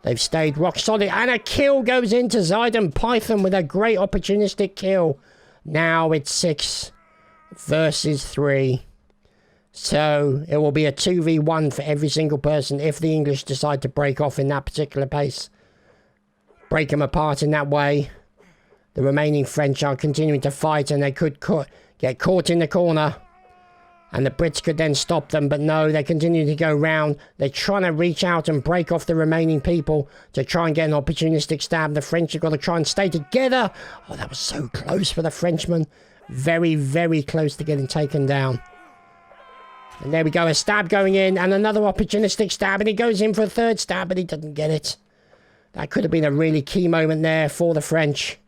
They've stayed rock solid. And a kill goes into Zidane Python with a great opportunistic kill. Now it's 6 versus 3. So it will be a 2v1 for every single person if the English decide to break off in that particular pace. Break them apart in that way. The remaining French are continuing to fight and they could get caught in the corner. And the Brits could then stop them, but no, they continue to go round. They're trying to reach out and break off the remaining people to try and get an opportunistic stab. The French have got to try and stay together. Oh, that was so close for the Frenchman. Very, very close to getting taken down. And there we go, a stab going in, and another opportunistic stab, and he goes in for a third stab, but he doesn't get it. That could have been a really key moment there for the French.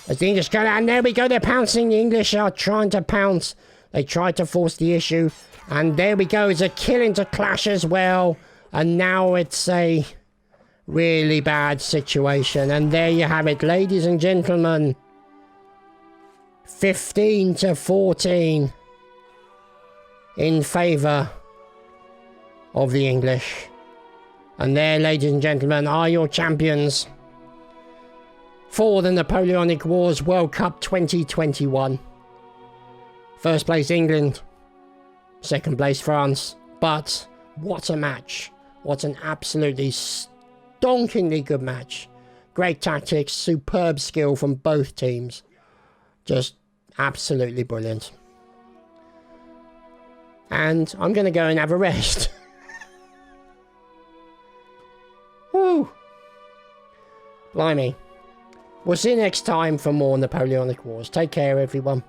As the English go down, and there we go, they're pouncing. The English are trying to pounce. They tried to force the issue. And there we go. It's a kill into clash as well. And now it's a really bad situation. And there you have it, ladies and gentlemen. 15 to 14 in favour of the English. And there, ladies and gentlemen, are your champions for the Napoleonic Wars World Cup 2021. First place England, second place France. But what a match. What an absolutely stonkingly good match. Great tactics, superb skill from both teams. Just absolutely brilliant. And I'm going to go and have a rest. Woo! Blimey. We'll see you next time for more Napoleonic Wars. Take care, everyone.